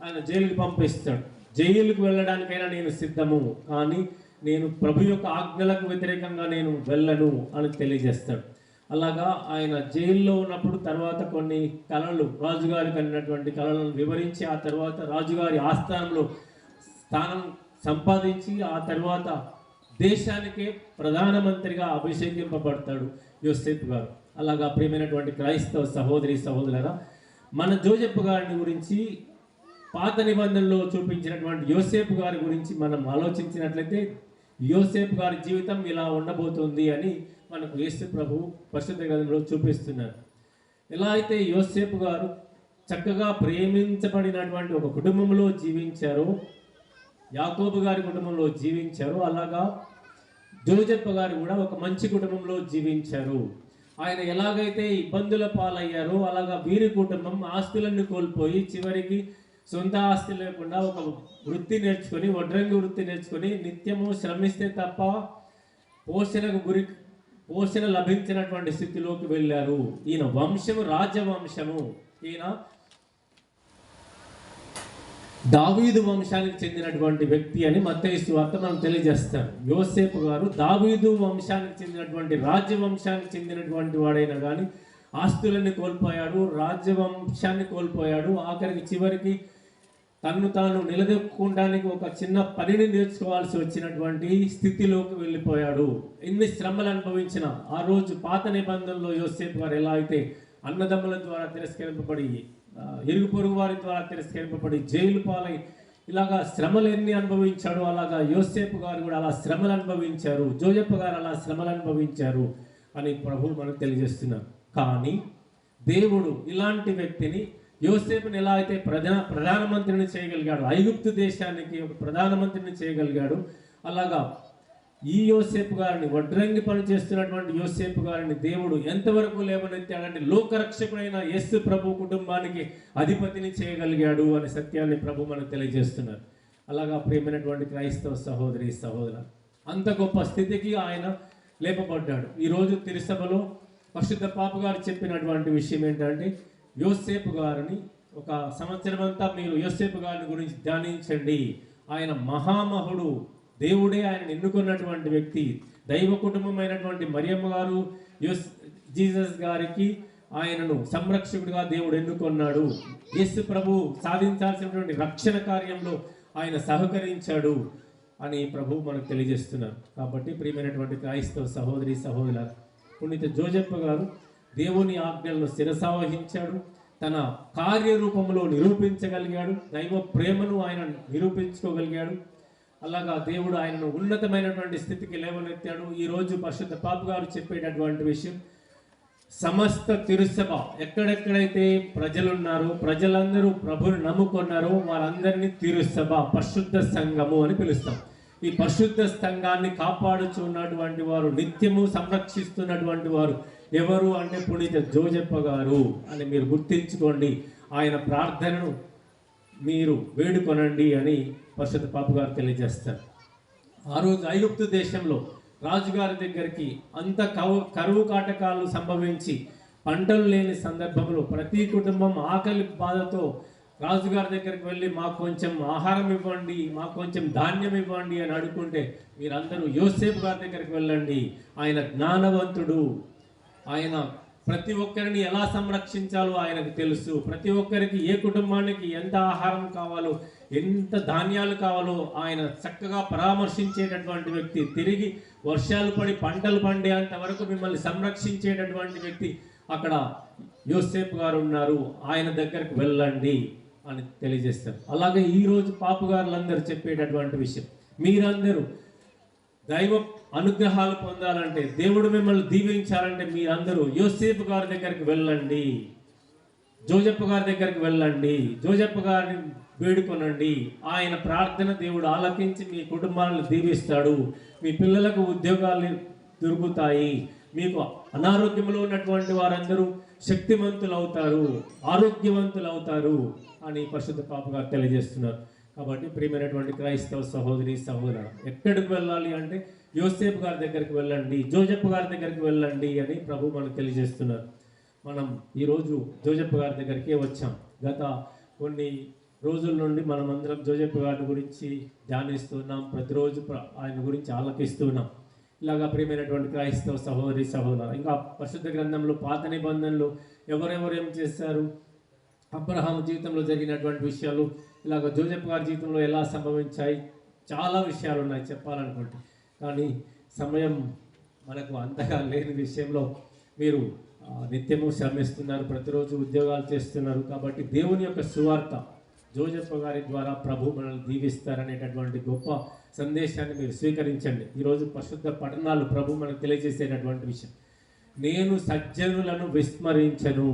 ఆయన జైలుకి పంపిస్తాడు, జైలుకు వెళ్ళడానికైనా నేను సిద్ధము, కానీ నేను ప్రభు యొక్క ఆజ్ఞలకు వ్యతిరేకంగా నేను వెళ్ళను అని తెలియజేస్తాడు. అలాగా ఆయన జైల్లో ఉన్నప్పుడు తర్వాత కొన్ని కళలు, రాజుగారికి అన్నటువంటి కళలను వివరించి ఆ తర్వాత రాజుగారి ఆస్థానంలో స్థానం సంపాదించి ఆ తర్వాత దేశానికే ప్రధానమంత్రిగా అభిషేకింపబడతాడు యోసేపు గారు. అలాగా ప్రియమైనటువంటి క్రైస్తవ సహోదరి సహోదరులారా, మన జోజప్ప గారిని గురించి పాత నిబంధనలో చూపించినటువంటి యోసేపు గారి గురించి మనం ఆలోచించినట్లయితే యోసేపు గారి జీవితం ఇలా ఉండబోతుంది అని మనకు యేసు ప్రభు పరిశుద్ధ గ్రంథంలో చూపిస్తున్నారు. ఎలా అయితే యోసేపు గారు చక్కగా ప్రేమించబడినటువంటి ఒక కుటుంబంలో జీవించారో, యాకోబు గారి కుటుంబంలో జీవించారు, అలాగా జోజప్ప గారు కూడా ఒక మంచి కుటుంబంలో జీవించారు. ఆయన ఎలాగైతే ఇబ్బందుల పాలయ్యారో అలాగా వీరి కుటుంబం ఆస్తులన్నీ కోల్పోయి చివరికి సొంత ఆస్తి లేకుండా ఒక వృత్తి నేర్చుకొని, వడ్రంగి వృత్తి నేర్చుకొని నిత్యము శ్రమిస్తే తప్ప పోషణ లభించినటువంటి స్థితిలోకి వెళ్ళారు. ఈయన వంశము రాజవంశము. ఈయన దావీదు వంశానికి చెందినటువంటి వ్యక్తి అని మత్తయి సువార్త మనం తెలియజేస్తారు. యోసేపు గారు దావీదు వంశానికి చెందినటువంటి రాజ్యవంశానికి చెందినటువంటి వాడైనా కానీ ఆస్తులన్నీ కోల్పోయాడు, రాజ్యవంశాన్ని కోల్పోయాడు. ఆఖరికి చివరికి తన్ను తాను నిలదొక్కుకోవడానికి ఒక చిన్న పనిని నేర్చుకోవాల్సి వచ్చినటువంటి స్థితిలోకి వెళ్ళిపోయాడు. ఎన్ని శ్రమలు అనుభవించిన ఆ రోజు పాత నిబంధనలో యోసేపు గారు ఎలా అయితే అన్నదమ్ముల ద్వారా తిరస్కరింపబడి, ఇరుగు పొరుగు వారి ద్వారా తిరస్కరింపబడి, జైలు పాలై ఇలాగా శ్రమలు ఎన్ని అనుభవించాడు, అలాగా యోసేపు గారు కూడా అలా శ్రమలు అనుభవించారు, జోజప్ప గారు అలా శ్రమలు అనుభవించారు అని ప్రభు మనకు తెలియజేస్తున్నారు. కానీ దేవుడు ఇలాంటి వ్యక్తిని, యోసేపుని ఎలా అయితే ప్రధానమంత్రిని చేయగలిగాడు, ఐగుప్తు దేశానికి ఒక ప్రధానమంత్రిని చేయగలిగాడు, అలాగా ఈ యోసేపు గారిని, వడ్రంగి పని చేస్తున్నటువంటి యోసేపు గారిని దేవుడు ఎంతవరకు లేవనెత్తాడంటే లోకరక్షకుడైన యేసు ప్రభు కుటుంబానికి అధిపతిని చేయగలిగాడు అనే సత్యాన్ని ప్రభు మనకు తెలియజేస్తున్నారు. అలాగా ప్రియమైనటువంటి క్రైస్తవ సహోదరి సహోదరు, అంత గొప్ప స్థితికి ఆయన లేపబడ్డాడు. ఈరోజు తిరుసభలో పరిశుద్ధ పాప గారు చెప్పినటువంటి విషయం ఏంటంటే, యోసేపు గారిని ఒక సంవత్సరం అంతా మీరు యోసేపు గారిని గురించి ధ్యానించండి. ఆయన మహామహుడు, దేవుడే ఆయన ఎన్నుకున్నటువంటి వ్యక్తి. దైవ కుటుంబమైనటువంటి మరియమ్మ గారు జీసస్ గారికి ఆయనను సంరక్షకుడిగా దేవుడు ఎన్నుకున్నాడు. యేసు ప్రభు సాధించాల్సినటువంటి రక్షణ కార్యంలో ఆయన సహకరించాడు అని ప్రభు మనకు తెలియజేస్తున్నారు. కాబట్టి ప్రియమైనటువంటి క్రైస్తవ సహోదరి సహోదరుల, పునీత జోజప్ప గారు దేవుని ఆజ్ఞలను శిరసావహించాడు, తన కార్యరూపంలో నిరూపించగలిగాడు, దైవ ప్రేమను ఆయన నిరూపించుకోగలిగాడు. అలాగా దేవుడు ఆయనను ఉన్నతమైనటువంటి స్థితికి లేవనెత్తాడు. ఈరోజు పరిశుద్ధ పాప గారు చెప్పేటటువంటి విషయం, సమస్త తిరుసభ ఎక్కడెక్కడైతే ప్రజలున్నారో, ప్రజలందరూ ప్రభుని నమ్ముకున్నారో వారందరినీ తిరుసభ, పరిశుద్ధ సంఘము అని పిలుస్తాం. ఈ పరిశుద్ధ సంఘాన్ని కాపాడుచున్నటువంటి వారు, నిత్యము సంరక్షిస్తున్నటువంటి వారు ఎవరు అంటే పునీత జోజప్ప గారు అని మీరు గుర్తించుకోండి. ఆయన ప్రార్థనను మీరు వేడుకొనండి అని పరిశుద్ధ పాప గారు తెలియజేస్తారు. ఆ రోజు ఐగుప్తు దేశంలో రాజుగారి దగ్గరికి అంత కరువు కాటకాలు సంభవించి పంటలు లేని సందర్భంలో ప్రతి కుటుంబం ఆకలి బాధతో రాజుగారి దగ్గరికి వెళ్ళి మాకు కొంచెం ఆహారం ఇవ్వండి, మాకు కొంచెం ధాన్యం ఇవ్వండి అని అడుగుకుంటే, మీరందరూ యోసేపు గారి దగ్గరికి వెళ్ళండి, ఆయన జ్ఞానవంతుడు, ఆయన ప్రతి ఒక్కరిని ఎలా సంరక్షించాలో ఆయనకు తెలుసు, ప్రతి ఒక్కరికి ఏ కుటుంబానికి ఎంత ఆహారం కావాలో, ఎంత ధాన్యాలు కావాలో ఆయన చక్కగా పరామర్శించేటటువంటి వ్యక్తి, తిరిగి వర్షాలు పడి పంటలు పండేంత వరకు మిమ్మల్ని సంరక్షించేటటువంటి వ్యక్తి అక్కడ యోసేపు గారు ఉన్నారు, ఆయన దగ్గరికి వెళ్ళండి అని తెలియజేస్తారు. అలాగే ఈరోజు పాపుగారులందరూ చెప్పేటటువంటి విషయం, మీరందరూ దైవ అనుగ్రహాలు పొందాలంటే, దేవుడు మిమ్మల్ని దీవించాలంటే మీరందరూ యోసేపు గారి దగ్గరికి వెళ్ళండి, జోజప్ప గారి దగ్గరికి వెళ్ళండి, జోజప్ప గారిని వేడుకొనండి. ఆయన ప్రార్థన దేవుడు ఆలకించి మీ కుటుంబాలను దీవిస్తాడు, మీ పిల్లలకు ఉద్యోగాలు దొరుకుతాయి, మీకు అనారోగ్యంలో ఉన్నటువంటి వారందరూ శక్తివంతులు అవుతారు, ఆరోగ్యవంతులు అవుతారు అని పరిశుద్ధ పాప గారు తెలియజేస్తున్నారు. కాబట్టి ప్రియమైనటువంటి క్రైస్తవ సహోదరి సహోదరులు, ఎక్కడికి వెళ్ళాలి అంటే యోసేపు గారి దగ్గరికి వెళ్ళండి, జోజప్ప గారి దగ్గరికి వెళ్ళండి అని ప్రభు మనకు తెలియజేస్తున్నారు. మనం ఈరోజు జోజప్ప గారి దగ్గరికే వచ్చాం. గత కొన్ని రోజుల నుండి మనం అందరం జోజప్ప గారి గురించి ధ్యానిస్తున్నాం, ప్రతిరోజు ఆయన గురించి ఆలకిస్తున్నాం. ఇలాగా ప్రియమైనటువంటి క్రైస్తవ సహోదరి సహోదరు, ఇంకా పరిశుద్ధ గ్రంథంలో పాత నిబంధనలు ఎవరెవరు ఏం చేశారు, అబ్రహాము జీవితంలో జరిగినటువంటి విషయాలు, ఇలాగ జోజప్ప గారి జీవితంలో ఎలా సంభవించాయి, చాలా విషయాలు ఉన్నాయి చెప్పాలనుకుంటే. కానీ సమయం మనకు అంతగా లేని విషయంలో మీరు నిత్యము శ్రమిస్తున్నారు, ప్రతిరోజు ఉద్యోగాలు చేస్తున్నారు. కాబట్టి దేవుని యొక్క సువార్త జోజప్ప గారి ద్వారా ప్రభు మనల్ని దీవిస్తారనేటటువంటి గొప్ప సందేశాన్ని మీరు స్వీకరించండి. ఈరోజు పరిశుద్ధ పఠనాలు ప్రభు మనకు తెలియజేసేటటువంటి విషయం, నేను సజ్జనులను విస్మరించను,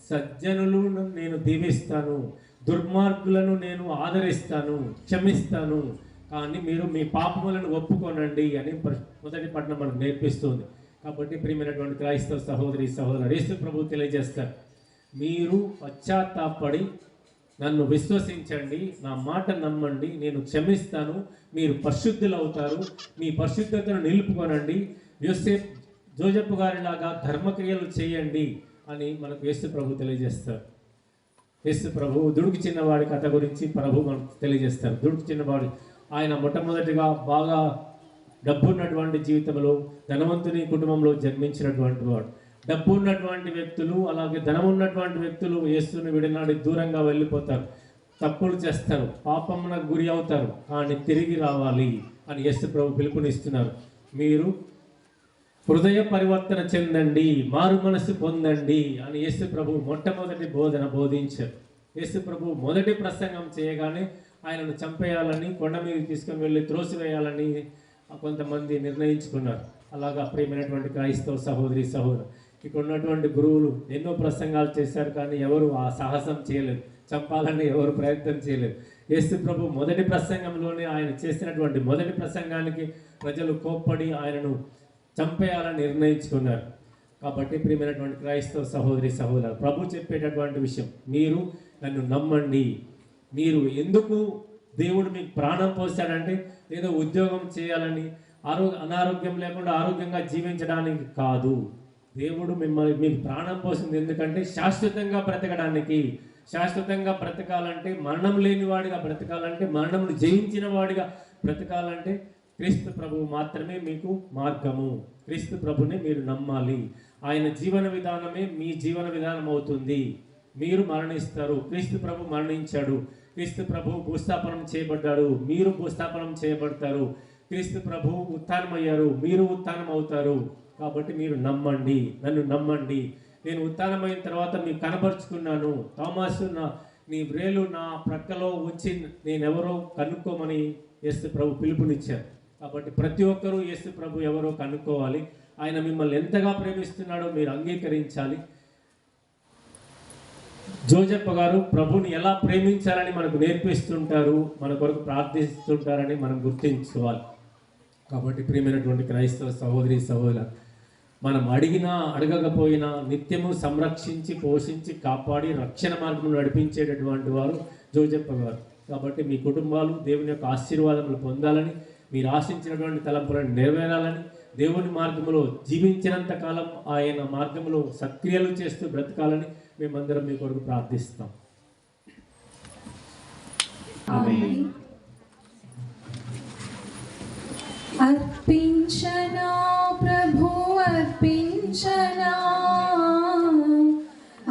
సజ్జనులను నేను దీవిస్తాను, దుర్మార్గులను నేను ఆదరిస్తాను, క్షమిస్తాను, కానీ మీరు మీ పాపములను ఒప్పుకోనండి అని మొదటి పఠనం మనకు నేర్పిస్తుంది. కాబట్టి ప్రియమైనటువంటి క్రైస్తవ సహోదరి సహోదరు యేసు ప్రభు తెలియజేస్తారు, మీరు పశ్చాత్తాపడి నన్ను విశ్వసించండి, నా మాట నమ్మండి, నేను క్షమిస్తాను, మీరు పరిశుద్ధులు అవుతారు, మీ పరిశుద్ధతను నిలుపుకొనండి, జోజప్ప గారిలాగా ధర్మక్రియలు చేయండి అని మనకు యేసు ప్రభు తెలియజేస్తారు. యేసు ప్రభు దుడుకు చిన్నవాడి కథ గురించి ప్రభు మనకు తెలియజేస్తారు. దుడుకు చిన్నవాడు ఆయన మొట్టమొదటిగా బాగా డబ్బు ఉన్నటువంటి జీవితంలో ధనవంతుని కుటుంబంలో జన్మించినటువంటి వాడు. డబ్బు ఉన్నటువంటి వ్యక్తులు అలాగే ధనం ఉన్నటువంటి వ్యక్తులు యేసుని విడనాడి దూరంగా వెళ్ళిపోతారు, తప్పులు చేస్తారు, పాపమునకు గురి అవుతారు, కానీ తిరిగి రావాలి అని యేసు ప్రభు పిలుపునిస్తున్నారు. మీరు హృదయ పరివర్తన చెందండి, మారు మనసు పొందండి అని యేసు ప్రభు మొట్టమొదటి బోధన బోధించారు. యేసు ప్రభు మొదటి ప్రసంగం చేయగానే ఆయనను చంపేయాలని, కొండ మీద తీసుకొని వెళ్ళి త్రోసివేయాలని కొంతమంది నిర్ణయించుకున్నారు. అలాగా ప్రియమైనటువంటి క్రైస్తవ సహోదరి సహోదరు, ఇక్కడ ఉన్నటువంటి గురువులు ఎన్నో ప్రసంగాలు చేశారు, కానీ ఎవరు ఆ సాహసం చేయలేదు, చంపాలని ఎవరు ప్రయత్నం చేయలేదు. యేసు ప్రభు మొదటి ప్రసంగంలోనే ఆయన చేసినటువంటి మొదటి ప్రసంగానికి ప్రజలు కోప్పడి ఆయనను చంపేయాలని నిర్ణయించుకున్నారు. కాబట్టి ప్రియమైనటువంటి క్రైస్తవ సహోదరి సహోదరు, ప్రభు చెప్పేటటువంటి విషయం, మీరు నన్ను నమ్మండి. మీరు ఎందుకు దేవుడు మీకు ప్రాణం పోస్తాడంటే ఏదో ఉద్యోగం చేయాలని, అనారోగ్యం లేకుండా ఆరోగ్యంగా జీవించడానికి కాదు. దేవుడు మిమ్మల్ని మీకు ప్రాణం పోసింది ఎందుకంటే శాశ్వతంగా బ్రతకడానికి. శాశ్వతంగా బ్రతకాలంటే, మరణం లేనివాడిగా బ్రతకాలంటే, మరణమును జయించిన వాడిగా బ్రతకాలంటే క్రీస్తు ప్రభువు మాత్రమే మీకు మార్గము. క్రీస్తు ప్రభుని మీరు నమ్మాలి. ఆయన జీవన విధానమే మీ జీవన విధానం అవుతుంది. మీరు మరణిస్తారు, క్రీస్తు ప్రభు మరణించాడు, క్రీస్తు ప్రభు భూస్థాపనం చేయబడ్డాడు, మీరు భూస్థాపనం చేయబడతారు, క్రీస్తు ప్రభు ఉత్థానమయ్యారు, మీరు ఉత్థానం అవుతారు. కాబట్టి మీరు నమ్మండి, నన్ను నమ్మండి. నేను ఉత్థానమైన తర్వాత మీకు కనపరుచుకున్నాను. థోమాసు, నీ వ్రేలు నా ప్రక్కలో ఉంచి నేనెవరో కనుక్కోమని యేసు ప్రభు పిలుపునిచ్చారు. కాబట్టి ప్రతి ఒక్కరూ యేసు ప్రభు ఎవరో కనుక్కోవాలి. ఆయన మిమ్మల్ని ఎంతగా ప్రేమిస్తున్నాడో మీరు అంగీకరించాలి. జోజప్ప గారు ప్రభుని ఎలా ప్రేమించాలని మనకు నేర్పిస్తుంటారు, మన కొరకు ప్రార్థిస్తుంటారని మనం గుర్తించుకోవాలి. కాబట్టి ప్రియమైనటువంటి క్రైస్తవ సహోదరి సహోదరు, మనం అడిగినా అడగకపోయినా నిత్యము సంరక్షించి పోషించి కాపాడి రక్షణ మార్గంలో నడిపించేటటువంటి వారు జోజప్ప గారు. కాబట్టి మీ కుటుంబాలు దేవుని యొక్క ఆశీర్వాదములు పొందాలని, మీరు ఆశించినటువంటి తలంపులను నెరవేరాలని, దేవుని మార్గంలో జీవించినంత కాలం ఆయన మార్గంలో సక్రియలు చేస్తూ బ్రతకాలని మేమందరం మీ కొరకు ప్రార్థిస్తాం. అర్పించనా ప్రభు అర్పించనా,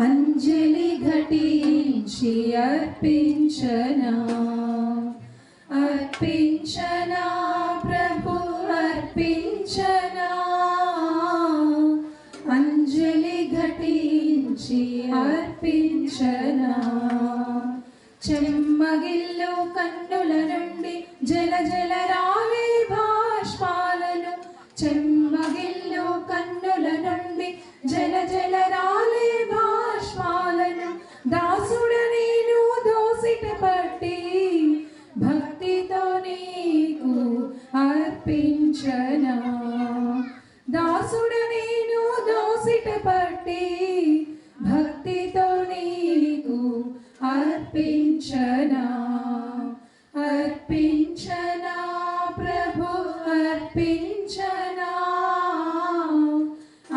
అంజలి ఘటించి అర్పించనా. అర్పించనా ప్రభు అర్పించనా, అంజలి ఘటించి అర్పించనా. చెమ్మగిల్లు కన్నుల నుండి జల జల రాలే బాష్పాలను, చెమ్మగిల్లు కన్నుల నుండి జల జల రాలే బాష్పాలను. దాసుడ నేను దోసిట పట్టి భక్తితో నీకు అర్పించనా. దాసుడ నేను దోసిట పట్టి భక్తితో నీకు అర్పించనా. అర్పించనా ప్రభు అర్పించనా,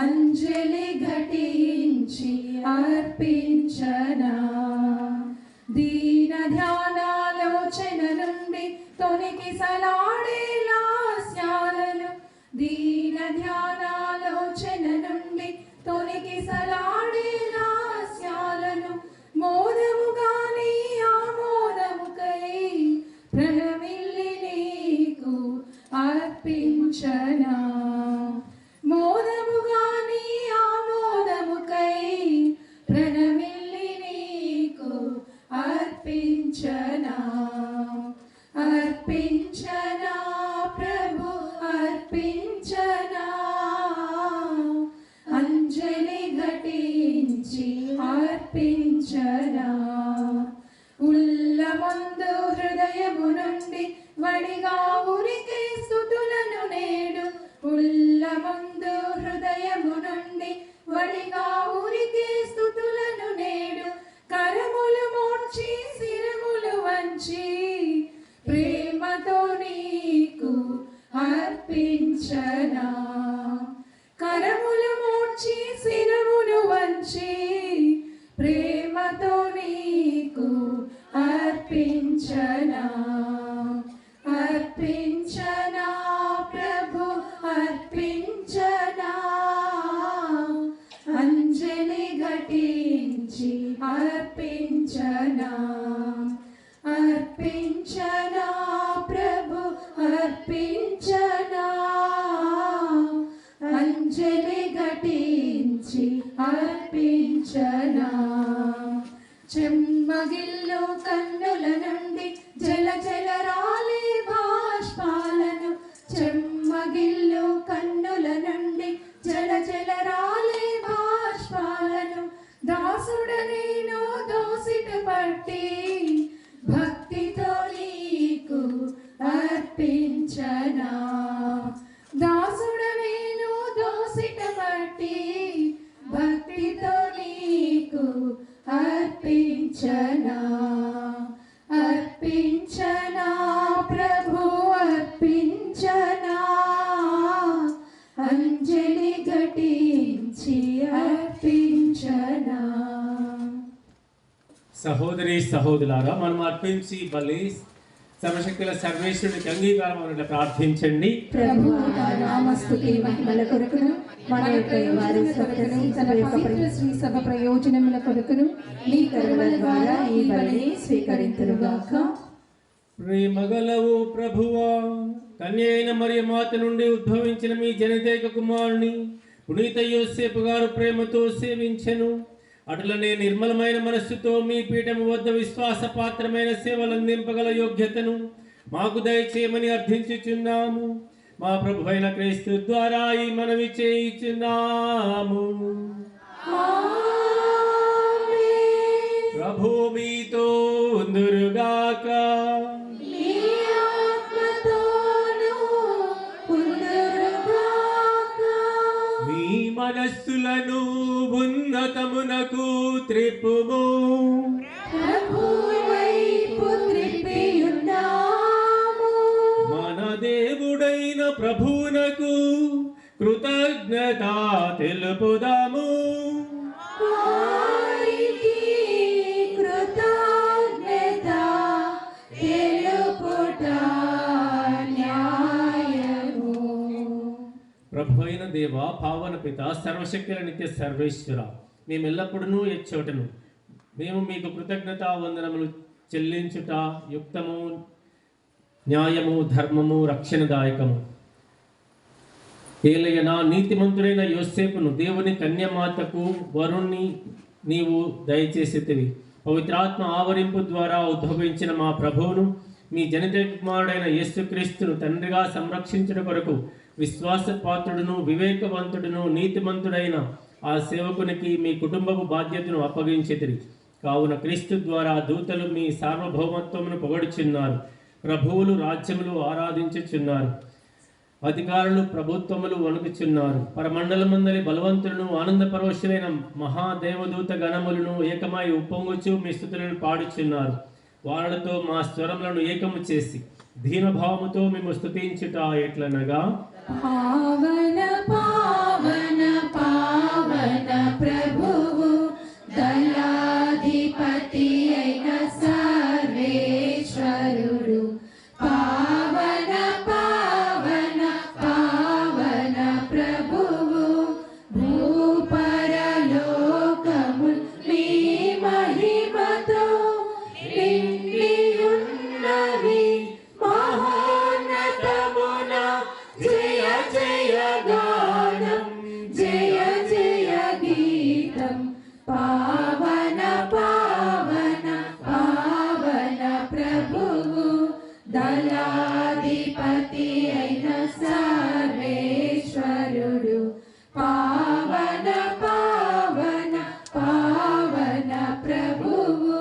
అంజలి ఘటించి అర్పించనా. దీన ధ్యానాలోచన నుండి తొనికి సలాడే లాస్యాలను, దీన ధ్యానాలోచన నుండి తొనికి సలాడే లాస్యాలను. మోదముగాని ఆమోదముకై ప్రణమిల్లి నీకు అర్పించనా. అర్పించనా కరములు మూర్చి శిరమును వంచి ప్రేమతో నీకు అర్పించనా అర్పించనా ప్రభు అర్పించనా అంజలి ఘటించి అర్పించనా అర్పించనా ప్రభు అర్పించనా అంజలి ఘటించి అర్పించనా చెమ్మగిల్లు కన్నుల నుండి జల జల రాలే బాష్పాలను చెమ్మగిల్లు కన్నుల నుండి జల జల రాలే బాష్పాలను దాసుడ నేను దోసిట పట్టి భక్తితో నీకు అర్పించనా దాసుడ నేను దోసిట పట్టి భక్తితో నీకు అర్పించనా అర్పించనా ప్రభు అర్పించనా అంజలి ఘటించి అర్పించనా సహోదరి సహోదరులారా, మనం అర్పించి బలి సర్వశక్తుల సర్వేశ్వరుడికి అంగీకారం అన్నట్లు ప్రార్థించండి. ప్రభు నామస్తుతి మహిమల కొరకును మన యొక్క వారి స్వకను తన పవిత్ర శ్రీ సభ ప్రయోజనముల కొరకును నీ కరుణ ద్వారా ఈ బలిని స్వీకరింతురుగాక. ప్రేమగలవు ప్రభువా, కన్య అయిన మరియ మాత నుండి ఉద్భవించిన మీ జనతేక కుమారుని పునీత యోసేపు గారు ప్రేమతో సేవించెను. అటులనే నిర్మలమైన మనస్సుతో మీ పీఠము వద్ద విశ్వాస పాత్రమైన సేవలు అందింపగల యోగ్యతను మాకు దయచేయమని అర్థించుచున్నాము. మా ప్రభు అయిన క్రీస్తు ద్వారా ఈ మనవి చేయుచున్నాము. ప్రభు మీతో ఉందురుగాక. మీ మనస్సులను ఉన్నతమునకు త్రిప్పుము. మన దేవుడైన ప్రభువునకు కృతజ్ఞత తెలుపుదాము. ప్రభు అయిన దేవ, పావన పిత, సర్వశక్తుల నిత్య సర్వేశ్వర, మేము ఎల్లప్పుడూ ఎచ్చోటను మేము మీకు కృతజ్ఞత వందనములు చెల్లించుట యుక్తము, న్యాయము, ధర్మము, రక్షణదాయకము. ఏలయనా నీతిమంతుడైన యోసేపును దేవుని కన్యమాతకు వరుణ్ణి నీవు దయచేసితివి. పవిత్రాత్మ ఆవరింపు ద్వారా ఉద్భవించిన మా ప్రభువును, మీ జనిత కుమారుడైన యేసుక్రీస్తును తండ్రిగా సంరక్షించుట కొరకు విశ్వాసపాత్రుడును వివేకవంతుడును నీతిమంతుడైన ఆ సేవకునికి మీ కుటుంబపు బాధ్యతను అప్పగించితిరి. కావున క్రీస్తు ద్వారా దూతలు మీ సార్వభౌమత్వమును పొగడుచున్నారు, ప్రభువులు రాజ్యములు ఆరాధించుచున్నారు, అధికారులు ప్రభుత్వములు వణుకుచున్నారు. పరమండలమందలి బలవంతులను ఆనందపరవశులైన మహాదేవదూత గణములను ఏకమై ఉప్పొంగుచు మీ స్తుతులను పాడుచున్నారు. వాళ్ళతో మా స్వరములను ఏకము చేసి దీనభావముతో మేము స్తుతించుట ఎట్లనగా, పావన పావన పావన ప్రభువు దయాధిపతి అయిన సర్వేశ్వరుడు. పావన పావన పావన ప్రభువు భూపరలోకముల్ మీ మహిమతో నిండి ఉన్నవి. మహోన్నతమున జయ జయ గానం, జయ జయ గీతం. పావన పావన పావన ప్రభువు దయాధిపతి అయిన సర్వేశ్వరుడు. పావన పావన పావన ప్రభువు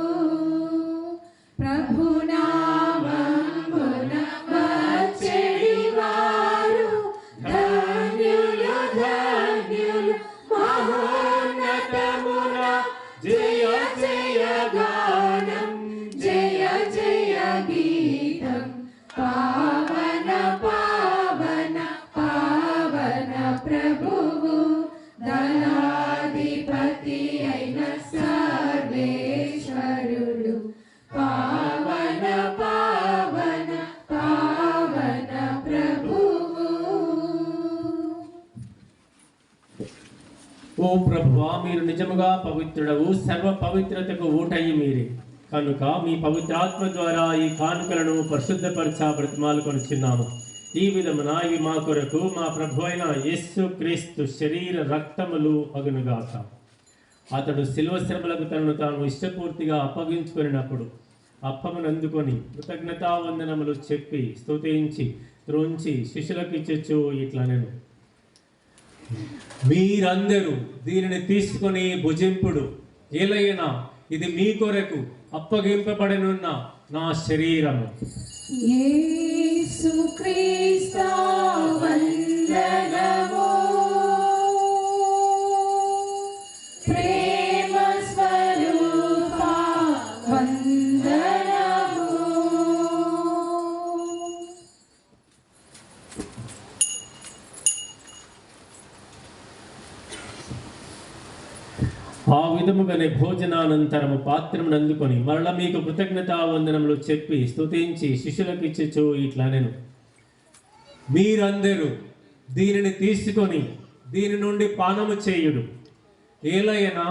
ప్రభునామంబున వచ్చెడి వారు ఓ ప్రభువా, మీరు నిజముగా పవిత్రుడవు, సర్వ పవిత్రతకు ఊటయ్యి మీరే కనుక మీ పవిత్రాత్మ ద్వారా ఈ కానుకలను పరిశుద్ధపరచ బ్రతిమాలు కొనుచున్నాము. ఈ విధమున ఇవి మా కొరకు మా ప్రభు అయిన యేసు క్రీస్తు శరీర రక్తములు అగునుగాక. అతడు శిలువ శ్రమలకు తనను తాను ఇష్టపూర్తిగా అప్పగించుకున్నప్పుడు అప్పమును అందుకొని కృతజ్ఞతావందనములు చెప్పి స్తుతించి త్రోంచి శిష్యులకు ఇచ్చొచ్చు ఇట్లా నేను, మీరందరూ దీనిని తీసుకొని భుజింపుడు, ఏలైనా ఇది మీ కొరకు అప్పగింపబడనున్న నా శరీరము. యేసుక్రీస్తు వందనము, ప్రేమ స్వరూప వందనము. ఆ విధముగానే భోజనానంతరము పాత్రమును అందుకొని మరల మీకు కృతజ్ఞతావందనములు చెప్పి స్తుతించి శిష్యులకు ఇచ్చొచ్చు ఇట్లా నేను, మీరందరూ దీనిని తీసుకొని దీని నుండి పానము చేయుడు, ఏలైనా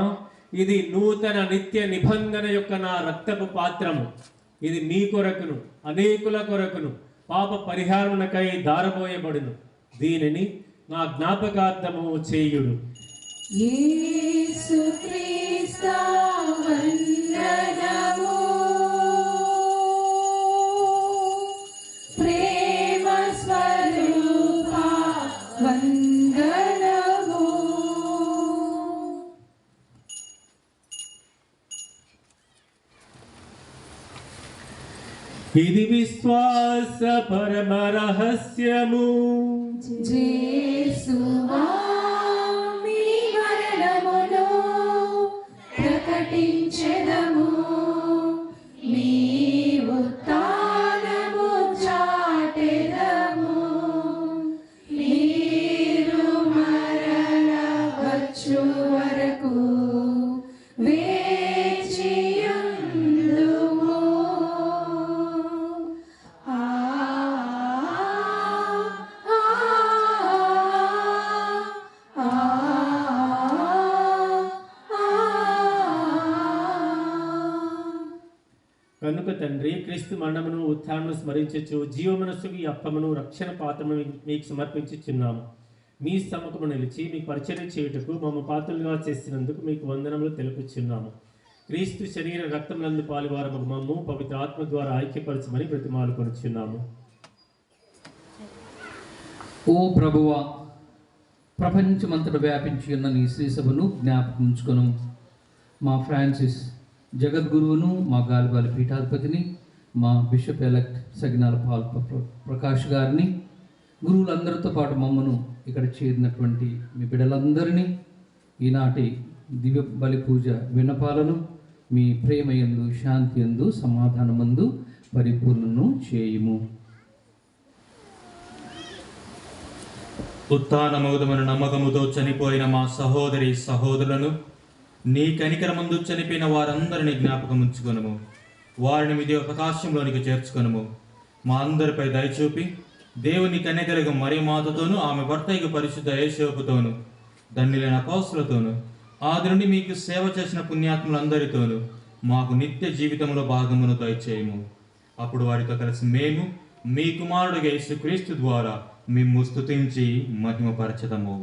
ఇది నూతన నిత్య నిబంధన యొక్క నా రక్తపు పాత్రము. ఇది మీ కొరకును అనేకుల కొరకును పాప పరిహారమునకై దారబోయబడును. దీనిని నా జ్ఞాపకార్థము చేయుడు. యేసుక్రీస్తు వందనము, ప్రేమ స్వరూప వందనము. ఇది విశ్వాస పరమ రహస్యము. జేసువా మీ మరణమును ప్రకటించెదము, మీ ఉత్థానము చాటెదము. మీరు మరల వచ్చు వరకు వేచియుందుము. కనుక తండ్రి, క్రీస్తు మరణమును ఉత్థానమును స్మరించచ్చు జీవమనస్సుకు ఈ అప్పమును రక్షణ పాత్రను మీకు సమర్పించుచున్నాము. మీ సముఖము నిలిచి మీకు పరిచయం చేయుటకు మమ్మ పాత్రలుగా చేసినందుకు మీకు వందనములు తెలుపుచున్నాము. క్రీస్తు శరీర రక్తములందు పాలువారము మమ్ము పవిత్ర ఆత్మ ద్వారా ఐక్యపరచమని ప్రతిమాలు కొనుచున్నాము. ఓ ప్రభువా, ప్రపంచమంతటా వ్యాపించి ఉన్న నీ శ్రీ సభను జ్ఞాపకం ఉంచుకొను. మా ఫ్రాన్సిస్ జగద్గురువును, మా గాలిబాలి పీఠాధిపతిని, మా bishop elect Saginala Paul Prakash గారిని, గురువులందరితో పాటు మమ్మను ఇక్కడ చేరినటువంటి మీ బిడ్డలందరినీ ఈనాటి దివ్య బలి పూజ విన్నపాలను మీ ప్రేమయందు, శాంతి యందు, సమాధానమందు పరిపూర్ణను చేయుము. ఉత్థానమౌదమను నమ్మకముతో చనిపోయిన మా సహోదరి సహోదరులను, నీ కనికరమందు చనిపోయిన వారందరినీ జ్ఞాపకం ఉంచుకొనుము. వారిని మీ దేవ ప్రకాశంలోనికి చేర్చుకొనుము. మా అందరిపై దయచూపి దేవుని కన్యకలుగు మరి మాతతోనూ ఆమె భర్తయ్యకు పరిశుద్ధ యేషోపుతోను ధన్యులైన అపోస్తలులతోనూ ఆది నుండి మీకు సేవ చేసిన పుణ్యాత్ములందరితోనూ మాకు నిత్య జీవితంలో భాగమును దయచేయము. అప్పుడు వారితో కలిసి మేము మీ కుమారుడు యేసుక్రీస్తు ద్వారా మిమ్ము స్తుతించి మహిమపరచదము.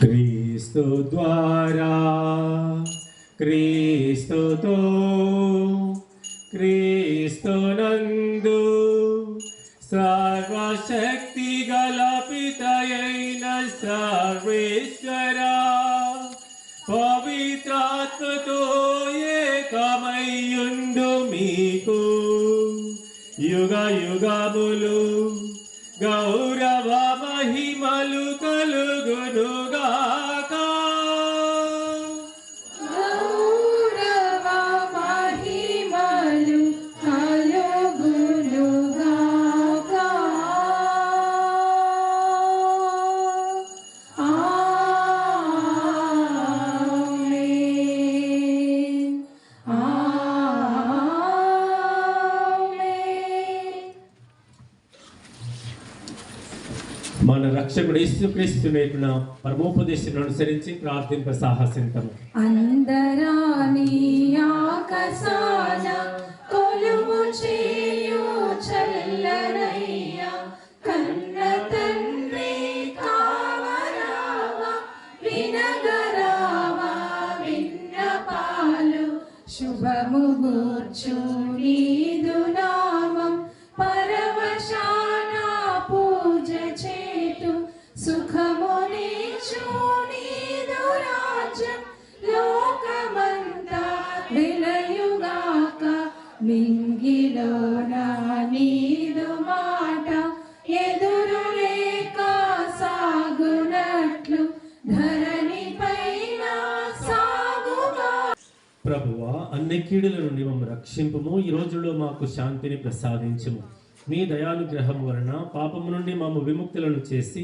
క్రీస్తు ద్వారా, క్రీస్తుతో, క్రీస్తునందు సర్వశక్తి గల పితయైన సర్వేశ్వర పవిత్రాత్మతో ఏకమయ్యుండు మీకు యుగ యుగములు గౌరవ మహిమలు కలుగునుగాక. గౌరవ మహిమలు కలుగునుగాక. ఆమేన్. ఆమేన్. మన రక్షకుడు యేసుక్రీస్తు నేర్పిన పరమోపదేశం అనుసరించి ప్రార్థింప సాహసింతము. అందరాని ఆకాశాన కొలువు చేయు చల్లనయ్య కన్న తండ్రి కావరావా వినగరావా విన్నపాలు శుభము గూర్చు నీదు నామం పరవశాన పూజ చేతు సుఖమునిచ్చు నీదు రాజ్యం లోకమంతా విలయుగాక మింగిలోన నీదు మాట ఎదురు లేక సాగునట్లు ధరణి పైన సాగుగా. ప్రభువా, అన్ని కీడుల నుండి మమ్మల్ని రక్షింపుము. ఈ రోజుల్లో మాకు శాంతిని ప్రసాదించుము. మీ దయానుగ్రహం వలన పాపము నుండి మమ్ము విముక్తులను చేసి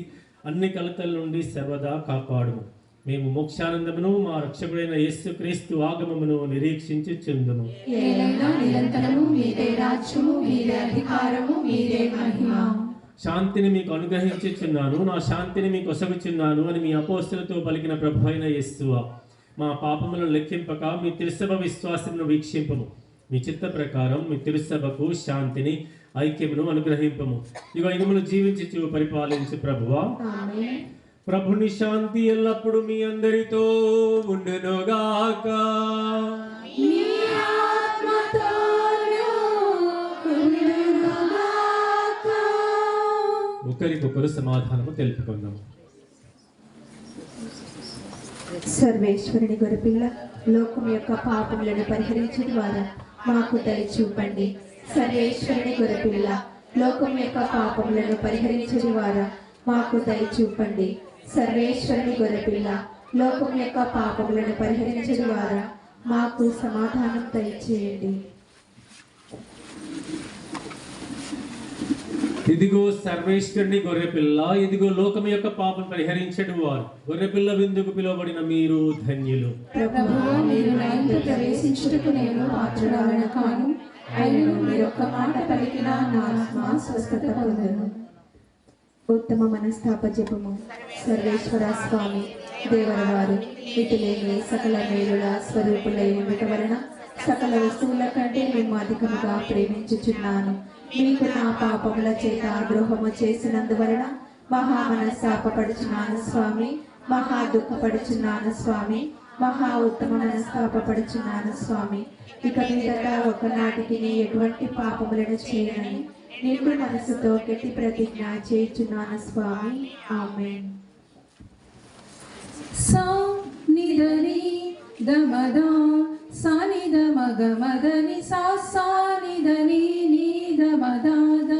అన్ని కలతల నుండి సర్వదా కాపాడుము. మేము మోక్షానందమును మా రక్షకుడైన యేసుక్రీస్తు ఆగమమును నిరీక్షించుచుందుము. నిరంతరము మీదే రాజ్యము, మీదే అధికారము, మీదే మహిమ. శాంతిని మీకు అనుగ్రహించుచున్నాను, నా శాంతిని మీకు ఒసగుచున్నాను అని మీ అపోస్తలతో పలికిన ప్రభు అయిన యేసువా, మా పాపములను లెక్కింపక మీ తిరుసభ విశ్వాసమును వీక్షింపము. మీ చిత్త ప్రకారం మీ తిరుసభకు శాంతిని ఐక్యమును అనుగ్రహింపము. యుగములు జీవించి పరిపాలించు ప్రభువా. ప్రభుని శాంతి ఎల్లప్పుడు మీ అందరితో ఉండునుగాక. ఒకరికొకరు సమాధానము తెలుపుకుందాం. సర్వేశ్వరుని గొర్రెపిల్ల, లోకం యొక్క పాపములను పరిహరించడం ద్వారా మాకు దయ చూపండి. సర్వేశ్వరుని గొర్రెపిల్ల, లోకం యొక్క పాపములను పరిహరించడం ద్వారా మాకు దయ చూపండి. సర్వేశ్వరుని గొర్రెపిల్ల, లోకం యొక్క పాపములను పరిహరించడం ద్వారా మాకు సమాధానం దయచేయండి. ఇదిగో సర్వేశ్వరుని గొర్రెపిల్ల, ఇదిగో లోకం యొక్క పాపం పరిహరించడు వారు. గొర్రెపిల్ల విందుకు పిలువబడిన మీరు ధన్యులు. ప్రభువా, మీరు నా ఇంట ప్రవేశించుటకు నేను పాత్రురాలను కాను. అయినను మీరు ఒక్క మాట పలికినా నా ఆత్మ స్వస్థత పొందును. ఉత్తమ మనస్తాప జపము. సర్వేశ్వర స్వామి దేవరవారు మితిలేని సకల మేలుల స్వరూపులై ఉండటం వలన సకల వస్తువుల కంటే మేము అధికముగా ప్రేమించుచున్నాను. మీకు నా పాపముల చేత ద్రోహము చేసినందువలన మహా మనస్తాపడుచున్నాను స్వామి, మహా దుఃఖపడుచున్నాను స్వామి, మహా ఉత్తమ మనస్తాపడుచున్నాను స్వామి. ఇక మీదట ఒకనాటికి ఎటువంటి పాపములను చేయనని నిండు మనసుతో గట్టి ప్రతిజ్ఞ చేయుచున్నాను స్వామి. ఆమేన్. సా నిదని దమద సానిద మగ మదని సా సానిదని నీద మదాద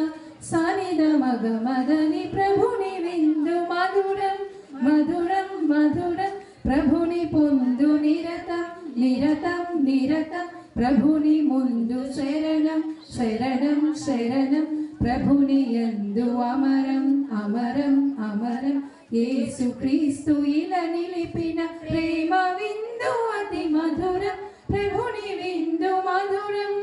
సానిద మగ మదని ప్రభుని విందు మధురం మధురం మధురం ప్రభుని పొందు నిరతం నిరతం నిరతం ప్రభుని ముందు శరణం శరణం శరణం ప్రభుని యందు అమరం అమరం అమరం యేసుక్రీస్తు ఇలా నిలిపిన ప్రేమ విందు అతి మధురం ప్రభుని విందు మధురం.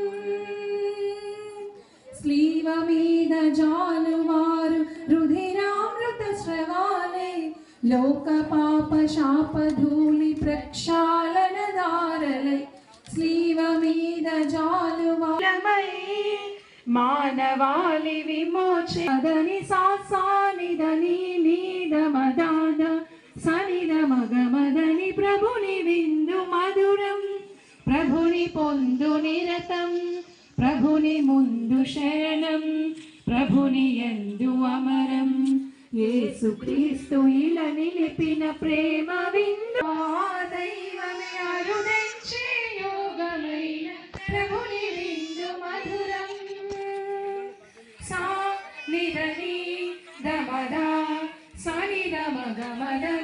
స్లీవ మీద జాలువారు రుధిరామృత స్రవాలే లోక పాప శాప ధూళి ప్రక్షాళన దారలై స్లీవ మీద జాలువారమై మానవాళి విమోచదని సానిదని నీద మదాద సనిద మగ మదని ప్రభుని విందు మధురం ప్రభుని పొందు నిరతం ప్రభుని ముందు శరణం ప్రభుని యందు అమరం యేసుక్రీస్తు ఇలా నిలిపిన ప్రేమ విందు దైవమే అరుదించే యోగమైన ప్రభుని విందు మధురం. సా నిదని దమద సనిద మగ మదని